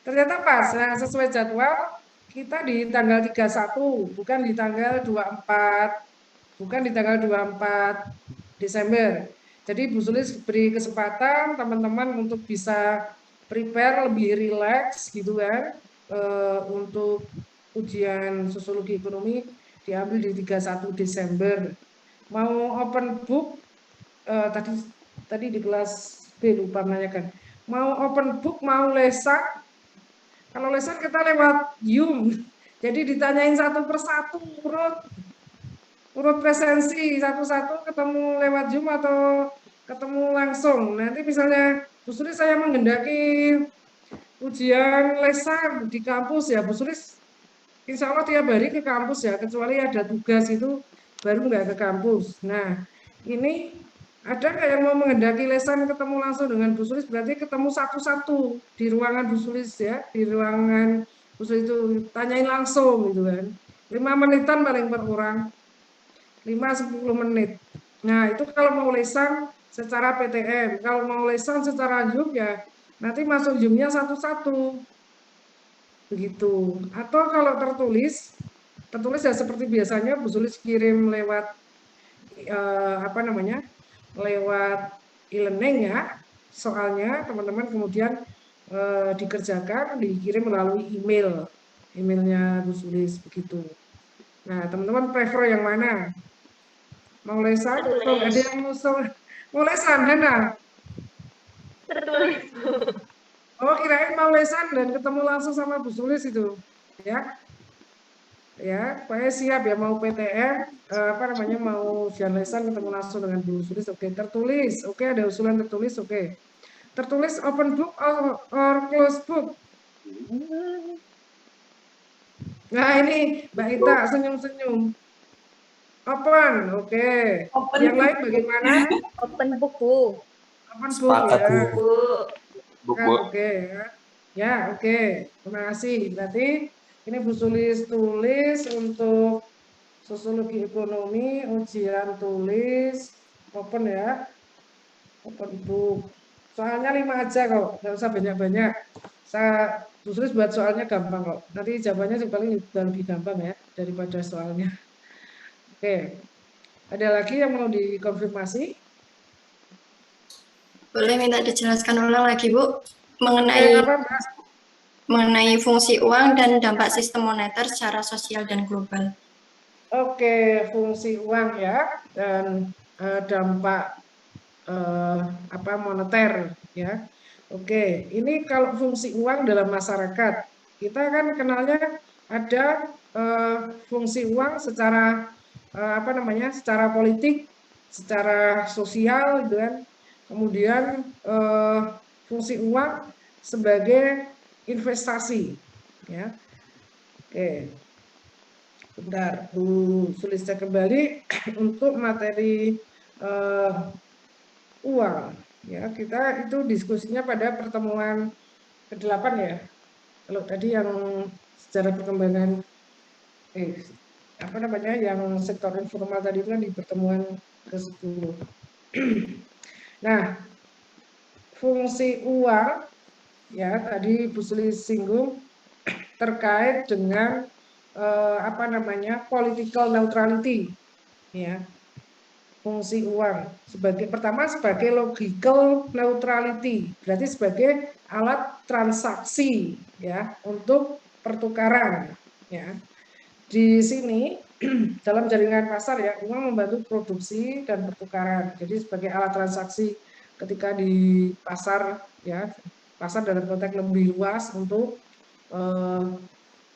Ternyata pas. Nah, sesuai jadwal kita di tanggal 31, bukan di tanggal 24. Bukan di tanggal 24 Desember. Jadi Bu Sulis beri kesempatan teman-teman untuk bisa prepare lebih rileks gitu kan, untuk ujian sosiologi ekonomi diambil di 31 Desember. Mau open book, tadi di kelas B lupa menanyakan, mau open book, mau lesan. Kalau lesan kita lewat Zoom, jadi ditanyain satu persatu urut presensi satu-satu, ketemu lewat Zoom atau ketemu langsung. Nanti misalnya Bu Sulis saya menghendaki ujian lesan di kampus ya, Bu Sulis insya Allah tiap hari ke kampus ya, kecuali ada tugas itu baru nggak ke kampus. Nah, ini ada nggak yang mau menghendaki lesan ketemu langsung dengan Bu Sulis, berarti ketemu satu-satu di ruangan Bu Sulis ya, di ruangan Bu Sulis itu tanyain langsung gitu kan. 5 menitan paling per orang. 5-10 menit. Nah, itu kalau mau lesan secara PTM. Kalau mau lesan secara Zoom ya nanti masuk Zoom-nya satu-satu. Begitu. Atau kalau tertulis ya seperti biasanya Bu Sulis kirim lewat lewat e-learning ya. Soalnya teman-teman kemudian dikerjakan, dikirim melalui emailnya Bu Sulis begitu. Nah, teman-teman prefer yang mana? Mau lesan? Atau ada yang mau lesan, Hana? Tertulis. Oh, kirain mau lesan dan ketemu langsung sama Bu Sulis itu, ya? Ya, pokoknya siap ya mau PTM, mau ujian lesan ketemu langsung dengan Bu Sulis. Oke, tertulis. Oke, ada usulan tertulis. Oke. Tertulis open book or close book. Nah, ini Mbak Ita senyum-senyum. Open, oke. Yang lain bagaimana? Open book, Bu. Open book Sepakat, ya. Bu. Book, Bu. Oke ya. Ya, oke. Terima kasih. Berarti ini Bu Sulis tulis untuk sosiologi ekonomi, ujian tulis, open ya. Open book. Soalnya 5 aja kok, nggak usah banyak-banyak. Saya Bu Sulis buat soalnya gampang kok. Nanti jawabannya paling lebih gampang ya daripada soalnya. Oke. Ada lagi yang mau dikonfirmasi? Boleh minta dijelaskan ulang lagi, Bu, mengenai fungsi uang dan dampak sistem moneter secara sosial dan global. Oke, fungsi uang ya dan dampak moneter ya. Oke, ini kalau fungsi uang dalam masyarakat, kita kan kenalnya ada fungsi uang secara secara politik, secara sosial, gitu kan. Kemudian fungsi uang sebagai investasi, ya. Oke, bentar, Bu Sulistya kembali untuk materi uang. Ya, kita itu diskusinya pada pertemuan ke-8 ya. Kalau tadi yang secara perkembangan yang sektor informal tadi itu kan di pertemuan ke-10. Nah, fungsi uang ya tadi Bu Sulis singgung terkait dengan political neutrality ya. Fungsi uang pertama sebagai logical neutrality, berarti sebagai alat transaksi ya untuk pertukaran ya. Di sini dalam jaringan pasar ya, uang membantu produksi dan pertukaran. Jadi sebagai alat transaksi ketika di pasar ya, pasar dalam konteks lebih luas untuk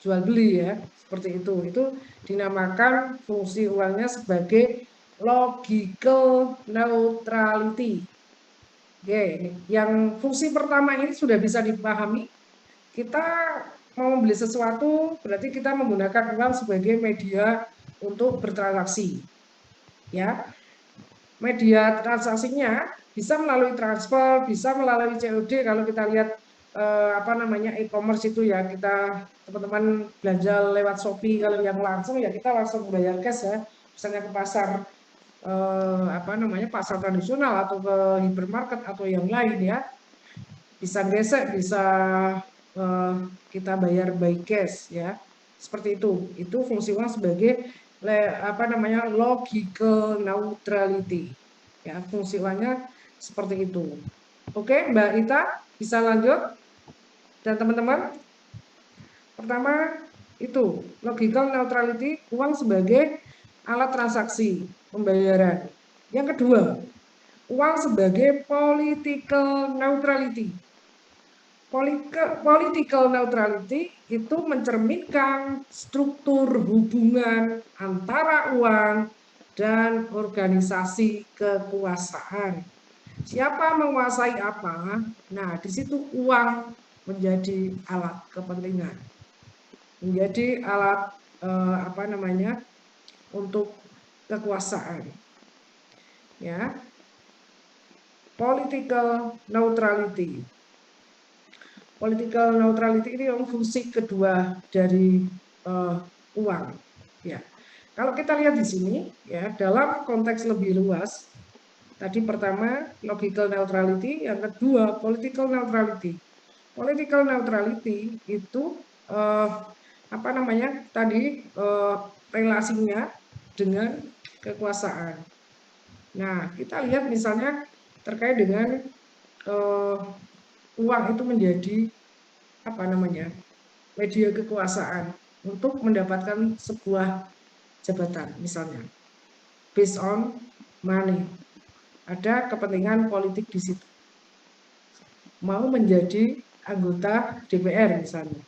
jual beli ya, seperti itu. Itu dinamakan fungsi uangnya sebagai logical neutrality. Oke, yang fungsi pertama ini sudah bisa dipahami. Kita mau membeli sesuatu, berarti kita menggunakan uang sebagai media untuk bertransaksi. Ya. Media transaksinya bisa melalui transfer, bisa melalui COD. Kalau kita lihat e-commerce itu ya, kita teman-teman belanja lewat Shopee, kalau yang langsung ya kita langsung bayar cash ya. Misalnya ke pasar pasar tradisional atau ke hipermarket atau yang lain ya. Bisa gesek, bisa kita bayar by cash ya, seperti itu fungsi uang sebagai logical neutrality ya, fungsi uangnya seperti itu. Oke, Mbak Ita bisa lanjut dan teman-teman. Pertama itu logical neutrality, uang sebagai alat transaksi pembayaran. Yang kedua, uang sebagai political neutrality. Political neutrality itu mencerminkan struktur hubungan antara uang dan organisasi kekuasaan. Siapa menguasai apa? Nah, di situ uang menjadi alat kepentingan, menjadi alat untuk kekuasaan. Ya, political neutrality. Political neutrality ini fungsi kedua dari uang. Ya, kalau kita lihat di sini, ya dalam konteks lebih luas, tadi pertama logical neutrality, yang kedua political neutrality. Political neutrality itu relasinya dengan kekuasaan. Nah, kita lihat misalnya terkait dengan uang itu menjadi media kekuasaan untuk mendapatkan sebuah jabatan misalnya based on money, ada kepentingan politik di situ, mau menjadi anggota DPR misalnya,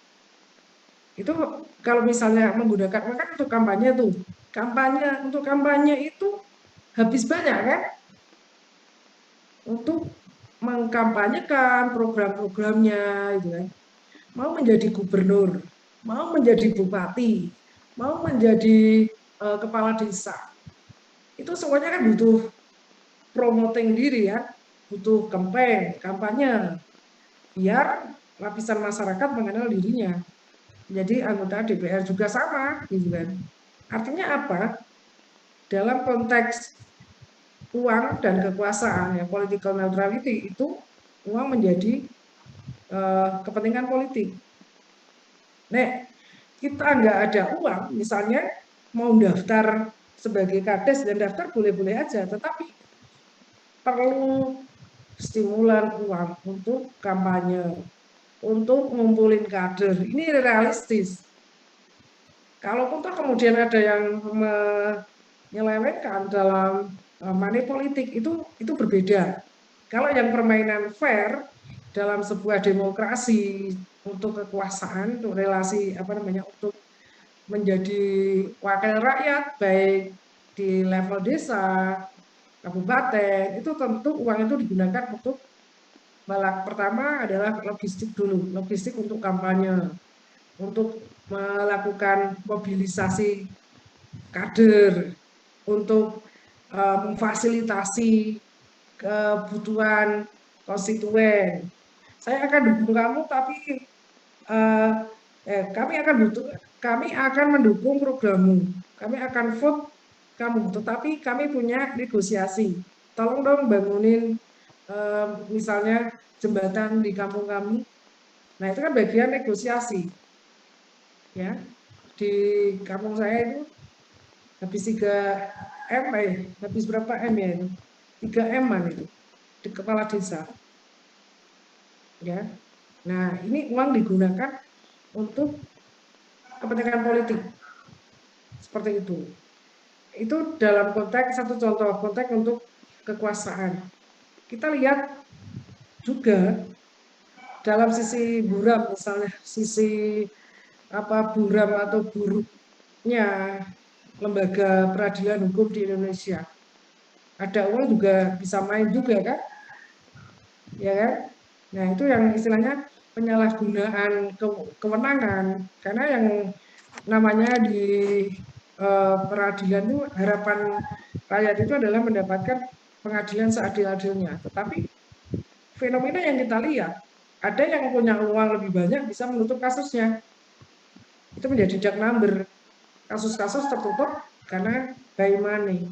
itu kalau misalnya menggunakan uang kan untuk kampanye tuh, untuk kampanye itu habis banyak kan untuk mengkampanyekan program-programnya itu kan. Mau menjadi gubernur, mau menjadi bupati, mau menjadi kepala desa. itu semuanya kan butuh promoting diri ya, butuh kampanye, biar lapisan masyarakat mengenal dirinya. Jadi anggota DPR juga sama, gitu kan. Artinya apa? Dalam konteks uang dan kekuasaan, ya political neutrality itu uang menjadi kepentingan politik. Nek kita nggak ada uang, misalnya mau daftar sebagai kades dan daftar boleh-boleh aja, tetapi perlu stimulan uang untuk kampanye, untuk ngumpulin kader. Ini realistis. Kalaupun toh kemudian ada yang menyelewengkan dalam money politik, itu berbeda. Kalau yang permainan fair dalam sebuah demokrasi untuk kekuasaan, untuk relasi untuk menjadi wakil rakyat baik di level desa, kabupaten, itu tentu uang itu digunakan untuk pertama adalah logistik dulu, logistik untuk kampanye, untuk melakukan mobilisasi kader, untuk memfasilitasi kebutuhan konstituen. Saya akan dukung kamu, tapi kami akan mendukung programmu. Kami akan vote kamu, tetapi kami punya negosiasi. Tolong dong bangunin misalnya jembatan di kampung kami. Nah, itu kan bagian negosiasi. Ya. Di kampung saya itu habis 3 M, habis berapa M ya itu? 3 M-an itu di kepala desa. Ya. Nah, ini uang digunakan untuk kepentingan politik. Seperti itu. Itu dalam konteks, satu contoh konteks untuk kekuasaan. Kita lihat juga dalam sisi buram, misalnya sisi buram atau buruknya lembaga peradilan hukum di Indonesia. Ada uang juga bisa main juga kan? Ya kan? Nah, itu yang istilahnya penyalahgunaan kewenangan, karena yang namanya di peradilan itu harapan rakyat itu adalah mendapatkan pengadilan seadil-adilnya. Tetapi fenomena yang kita lihat, ada yang punya uang lebih banyak bisa menutup kasusnya. Itu menjadi dark number. Kasus-kasus tertutup karena by money.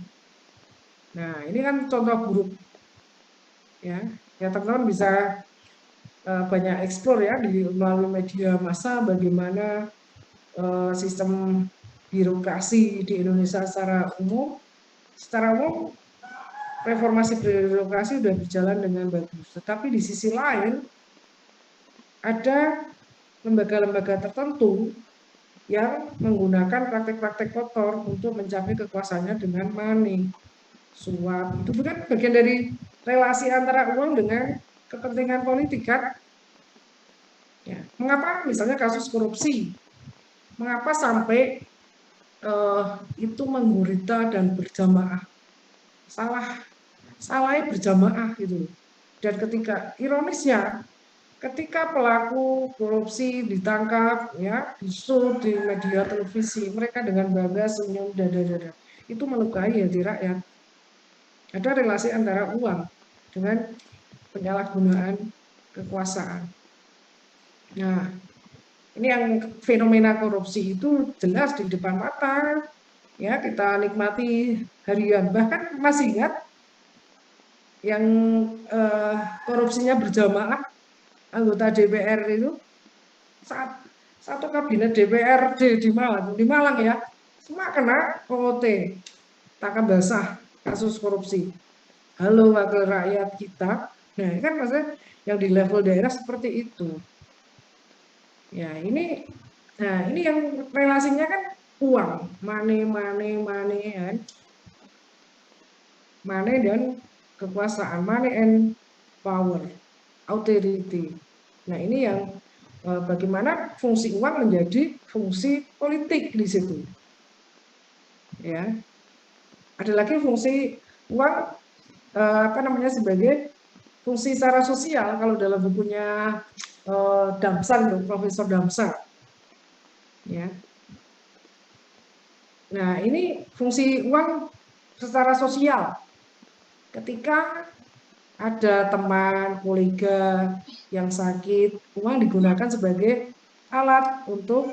Nah, ini kan contoh buruk. Ya teman-teman bisa banyak eksplor ya melalui media massa bagaimana sistem birokrasi di Indonesia secara umum. Secara umum reformasi birokrasi sudah berjalan dengan bagus. Tetapi di sisi lain ada lembaga-lembaga tertentu yang menggunakan praktek-praktek kotor untuk mencapai kekuasaannya dengan money, suap. Itu bukan bagian dari relasi antara uang dengan kepentingan politik kan? Ya. Mengapa misalnya kasus korupsi? Mengapa sampai itu menggurita dan berjamaah? Salahnya berjamaah gitu. Dan ironisnya, ketika pelaku korupsi ditangkap, ya, disut di media televisi, mereka dengan bangga senyum dada-dada. Itu melukai hati rakyat. Ada relasi antara uang dengan penyalahgunaan kekuasaan. Nah, ini yang fenomena korupsi itu jelas di depan mata, ya kita nikmati harian. Bahkan masih ingat yang korupsinya berjamaah anggota DPR itu satu kabinet DPRD di Malang ya, semua kena OT, tangkap basah kasus korupsi. Halo wakil rakyat kita. Nah, kan maksudnya yang di level daerah seperti itu. Ya, ini yang relasinya kan uang, money kan. Money dan kekuasaan, money and power, authority. Nah, ini yang bagaimana fungsi uang menjadi fungsi politik di situ. Ya. Ada lagi fungsi uang sebagai fungsi secara sosial kalau dalam bukunya Damsar, Profesor Damsar. Ya. Nah, ini fungsi uang secara sosial. Ketika ada teman, kolega yang sakit, uang digunakan sebagai alat untuk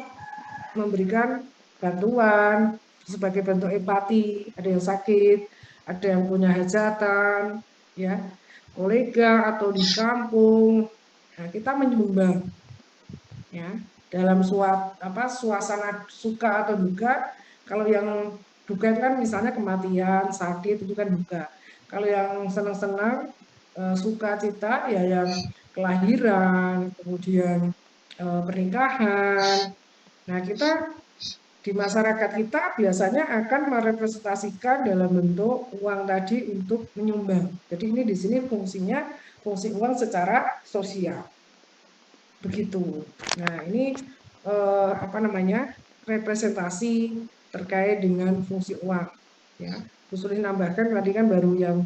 memberikan bantuan, sebagai bentuk empati. Ada yang sakit, ada yang punya hajatan, ya, kolega atau di kampung. Nah, kita menyumbang, ya, dalam suasana suka atau duka. Kalau yang duka itu kan misalnya kematian, sakit, itu kan duka. Kalau yang senang-senang, sukacita, ya yang kelahiran, kemudian pernikahan. Nah, kita di masyarakat kita biasanya akan merepresentasikan dalam bentuk uang tadi untuk menyumbang. Jadi ini di sini fungsinya fungsi uang secara sosial. Begitu. Nah, ini representasi terkait dengan fungsi uang. Ya, Bu Suri nambahkan tadi kan baru yang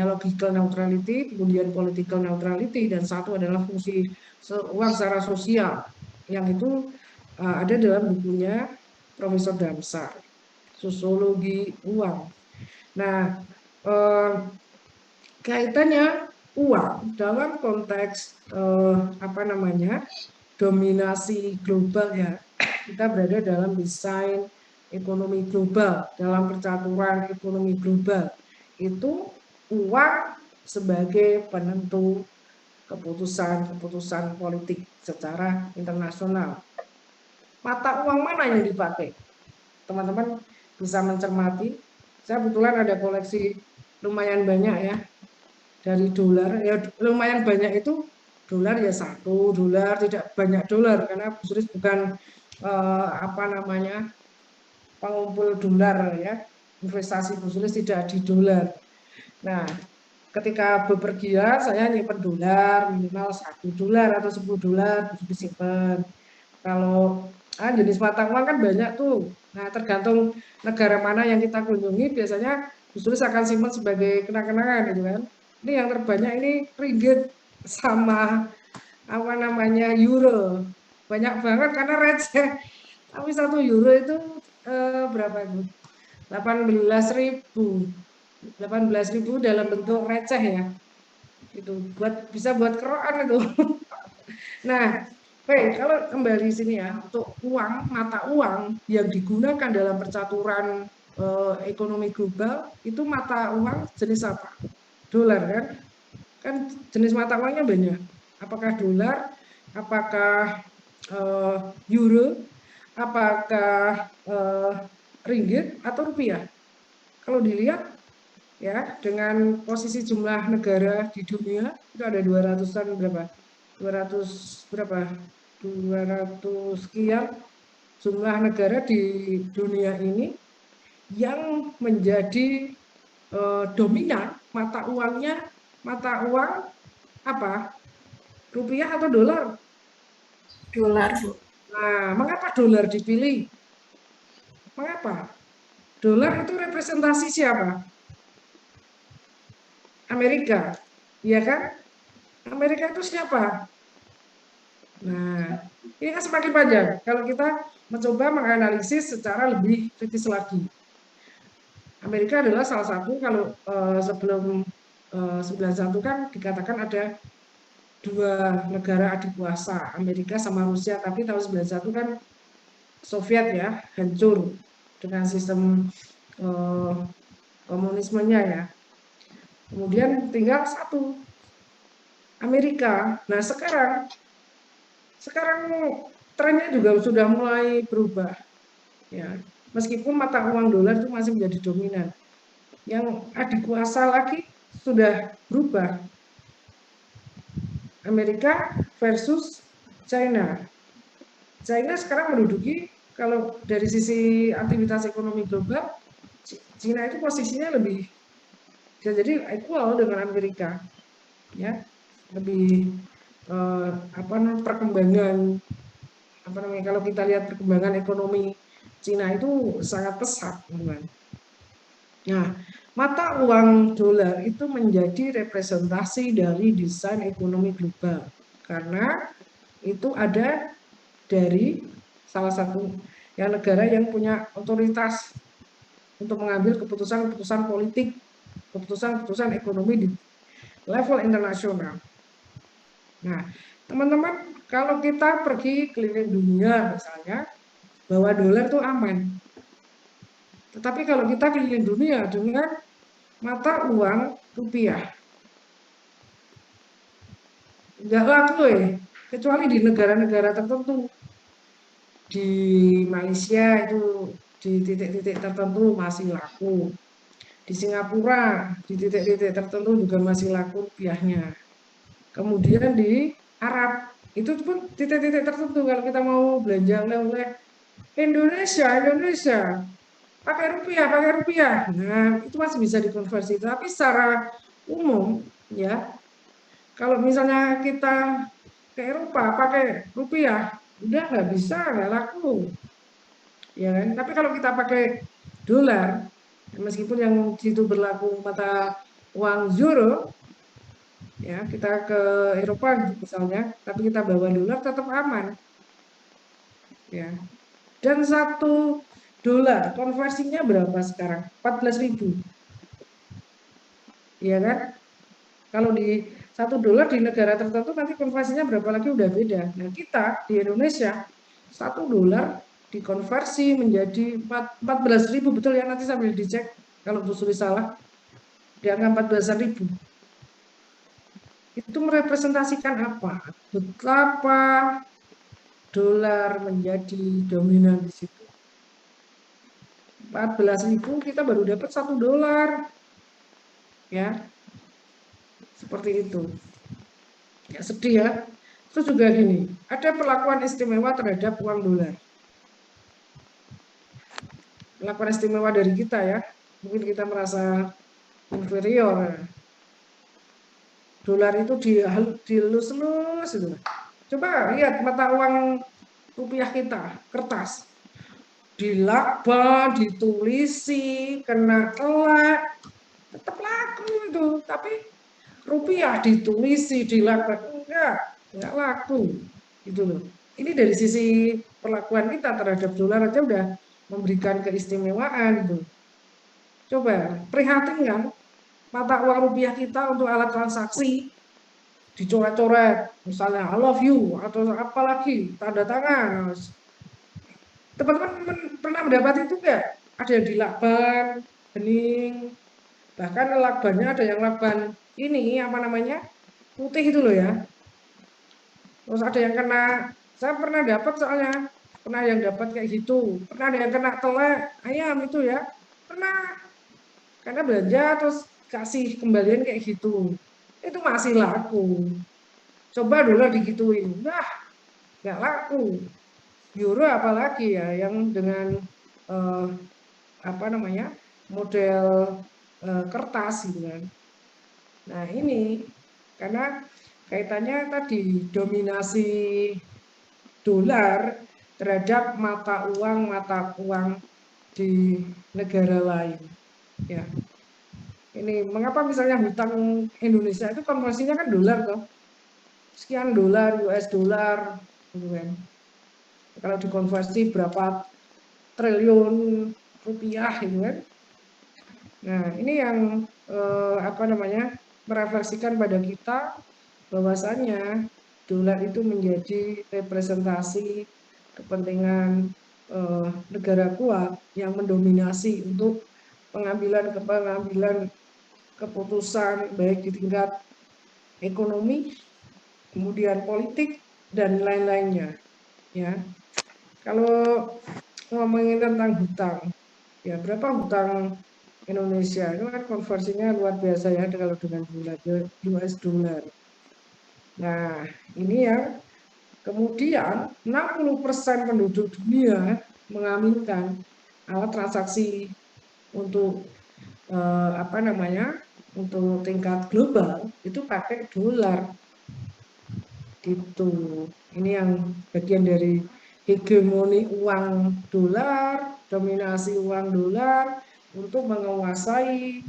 logical neutrality, kemudian political neutrality, dan satu adalah fungsi uang secara sosial, yang itu ada dalam bukunya Profesor Damsar, Sosiologi Uang. Nah, kaitannya uang dalam konteks dominasi global, ya, kita berada dalam desain ekonomi global, dalam percaturan ekonomi global. Itu uang sebagai penentu keputusan politik secara internasional. Mata uang mana yang dipakai? Teman-teman bisa mencermati. Saya kebetulan ada koleksi lumayan banyak, ya, dari dolar. Ya, lumayan banyak itu dolar, ya, $1, tidak banyak dolar, karena Bu Suri bukan pengumpul dolar, ya. Investasi Bu Suri tidak di dolar. Nah, ketika bepergian saya nyimpen dolar, minimal $1 atau $10 disimpan. Kalau jenis mata uang kan banyak tuh. Nah, tergantung negara mana yang kita kunjungi, biasanya Bu Suri akan simpan sebagai kenang-kenangan, gitu kan. Ini yang terbanyak ini ringgit sama euro. Banyak banget karena receh. Tapi 1 euro itu berapa itu? 18.000. 18.000 dalam bentuk receh, ya. Itu bisa buat kerokan itu. Nah, baik, kalau kembali sini, ya, untuk uang, mata uang yang digunakan dalam percaturan ekonomi global, itu mata uang jenis apa? Dolar, kan? Kan jenis mata uangnya banyak. Apakah dolar, apakah euro, apakah ringgit atau rupiah? Kalau dilihat, ya, dengan posisi jumlah negara di dunia itu ada 200-an berapa? 200 berapa? 200 sekian jumlah negara di dunia ini yang menjadi dominan mata uangnya, mata uang apa? Rupiah atau dolar? Dolar, Bu. Nah, mengapa dolar dipilih? Mengapa? Dolar itu representasi siapa? Amerika, iya kan? Amerika itu siapa? Nah, ini kan semakin panjang kalau kita mencoba menganalisis secara lebih kritis lagi. Amerika adalah salah satu, kalau sebelum 91 kan dikatakan ada 2 negara adik kuasa, Amerika sama Rusia, tapi tahun 91 kan Soviet, ya, hancur dengan sistem komunismenya, ya. Kemudian tinggal 1, Amerika. Nah, sekarang trennya juga sudah mulai berubah, ya. Meskipun mata uang dolar itu masih menjadi dominan, yang adik kuasa lagi sudah berubah. Amerika versus China. China sekarang menduduki, kalau dari sisi aktivitas ekonomi global, China itu posisinya lebih, jadi equal dengan Amerika, ya, lebih perkembangan kalau kita lihat perkembangan ekonomi Cina itu sangat pesat, teman-teman. Nah, mata uang dolar itu menjadi representasi dari desain ekonomi global, karena itu ada dari salah satu negara yang punya otoritas untuk mengambil keputusan-keputusan politik, keputusan-keputusan ekonomi di level internasional. Nah, teman-teman, kalau kita pergi keliling dunia misalnya, bahwa dolar itu aman. Tetapi kalau kita keliling dunia dengan mata uang rupiah, nggak laku kecuali di negara-negara tertentu. Di Malaysia itu di titik-titik tertentu masih laku. Di Singapura di titik-titik tertentu juga masih laku rupiahnya. Kemudian di Arab itu pun titik-titik tertentu kalau kita mau belanja oleh Indonesia pakai rupiah. Nah, itu masih bisa dikonversi. Tapi secara umum ya, kalau misalnya kita ke Eropa pakai rupiah, udah nggak bisa, nggak laku. Ya kan? Tapi kalau kita pakai dolar, meskipun yang itu berlaku mata uang euro, ya kita ke Eropa misalnya, tapi kita bawa dolar tetap aman. Ya. Dan $1 konversinya berapa sekarang? 14.000. Iya kan? Kalau di $1 di negara tertentu nanti konversinya berapa lagi udah beda. Nah, kita di Indonesia $1 dikonversi menjadi 14.000, betul ya, nanti sambil dicek kalau Bu Suri salah. Di angka 14.000. Itu merepresentasikan apa? Betapa dolar menjadi dominan di situ. 14.000 kita baru dapat $1. Ya. Seperti itu. Ya, sedih ya. Terus juga gini, ada perlakuan istimewa terhadap uang dolar. Perlakuan istimewa dari kita ya. Mungkin kita merasa inferior. Dolar itu dilus-lus itu. Coba lihat mata uang rupiah kita, kertas. Dilakban, ditulisi, kena telak, tetap laku itu. Tapi rupiah ditulisi, dilakban, enggak laku. Gitu loh. Ini dari sisi perlakuan kita terhadap dolar aja udah memberikan keistimewaan gitu. Coba prihatin kan mata uang rupiah kita untuk alat transaksi dicoret-coret, misalnya I love you atau apalagi tanda tangan. Teman-teman pernah mendapat itu enggak? Ada yang dilakban, bening, bahkan lakbannya ada yang lakban ini apa namanya putih itu loh ya. Terus ada yang kena, saya pernah dapat soalnya, pernah yang dapat kayak gitu, pernah ada yang kena telek ayam itu ya, pernah, karena belanja terus kasih kembalian kayak gitu, itu masih laku. Coba dolar digituin, nggak laku. Euro apalagi ya, yang dengan apa namanya model kertas gitu kan. Nah ini karena kaitannya tadi dominasi dolar terhadap mata uang di negara lain. Ya. Ini mengapa misalnya hutang Indonesia itu konversinya kan dolar toh. Sekian dolar, US dollar, gitu kan. Kalau dikonversi berapa triliun rupiah gitu kan. Nah, ini yang apa namanya? Merefleksikan pada kita bahwasannya dolar itu menjadi representasi kepentingan negara kuat yang mendominasi untuk pengambilan keputusan baik di tingkat ekonomi, kemudian politik dan lain-lainnya. Ya, kalau ngomongin tentang hutang, ya berapa hutang Indonesia itu kan konversinya luar biasa ya kalau dengan US dollar. Nah, ini ya. Kemudian 60% penduduk dunia mengaminkan alat transaksi untuk apa namanya? Untuk tingkat global itu pakai dolar. Gitu. Ini yang bagian dari hegemoni uang dolar, dominasi uang dolar untuk menguasai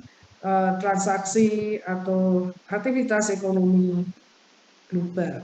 transaksi atau aktivitas ekonomi global.